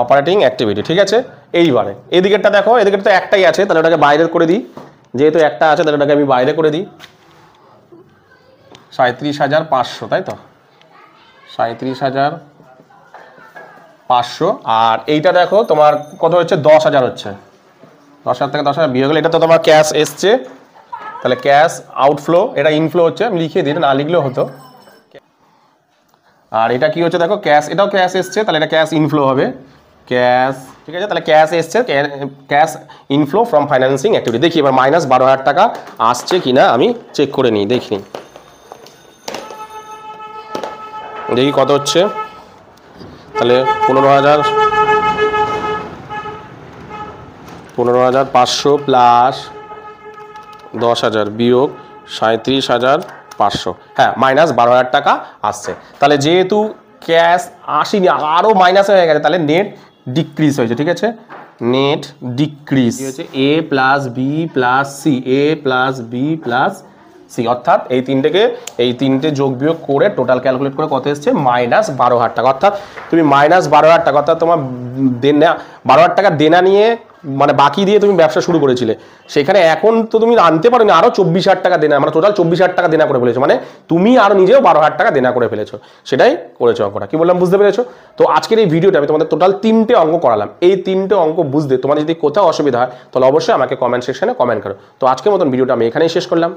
অপারেটিং অ্যাক্টিভিটি, ঠিক আছে। এইবারে এদিকেরটা দেখো, এদিকের তো একটাই আছে, তাহলে ওটাকে বাইরে করে দিই, যেহেতু একটা আছে তাহলে ওটাকে আমি বাইরে করে দিই। 37,500, তাই তো, 37,500। আর এইটা দেখো তোমার কত হচ্ছে, 10,000 হচ্ছে, 10,000 থেকে 10,000 বিয়োগ হলে এটা তো তোমার ক্যাশ এসছে, তাহলে ক্যাশ আউটফ্লো, এটা ইনফ্লো হচ্ছে, আমি লিখিয়ে দিই, না লিখলেও হতো। আর এটা কি হচ্ছে দেখো, ক্যাশ, এটাও ক্যাশ এসছে, তাহলে এটা ক্যাশ ইনফ্লো হবে, ক্যাশ, ঠিক আছে। তাহলে ক্যাশ এসছে, cash inflow from financing activity. দেখি এবার মাইনাস 12,000 টাকা আসছে কিনা আমি চেক করে নিই, দেখি দেখি কত হচ্ছে। তাহলে 15,500 প্লাস 10,000 বিয়োগ 37,500, হ্যাঁ মাইনাস 12,000 টাকা আসছে। তাহলে যেহেতু ক্যাশ আসেনি, আরও মাইনাস হয়ে গেছে, তাহলে নেট ডিক্রিজ হয়েছে, ঠিক আছে, নেট ডিক্রিজ হয়েছে এ প্লাস বি প্লাস সি, এ প্লাস বি প্লাস সি, অর্থাৎ এই তিনটে যোগ বিয়োগ করে টোটাল ক্যালকুলেট করে কত এসছে, মাইনাস 12,000 টাকা। অর্থাৎ তুমি মাইনাস 12,000 টাকা, অর্থাৎ তোমার দেনা 12,000 টাকা দেনা নিয়ে মানে বাকি দিয়ে তুমি ব্যবসা শুরু করেছিলে, সেখানে এখন তো তুমি আনতে পারো না, আরও 24,000 টাকা দেনা, আমরা টোটাল 24,000 টাকা দেনা করে ফেলেছো, মানে তুমি আরও নিজেও 12,000 টাকা দেনা করে ফেলেছো, সেটাই করেছো অঙ্কটা। কি বললাম, বুঝতে পেরেছো? তো আজকের এই ভিডিওটা আমি তোমাদের টোটাল 3টে অঙ্ক করালাম। এই 3টে অঙ্ক বুঝতে তোমার যদি কোথাও অসুবিধা হয় তাহলে অবশ্যই আমাকে কমেন্ট সেকশনে কমেন্ট করো। তো আজকের মতন ভিডিওটা আমি এখানেই শেষ করলাম।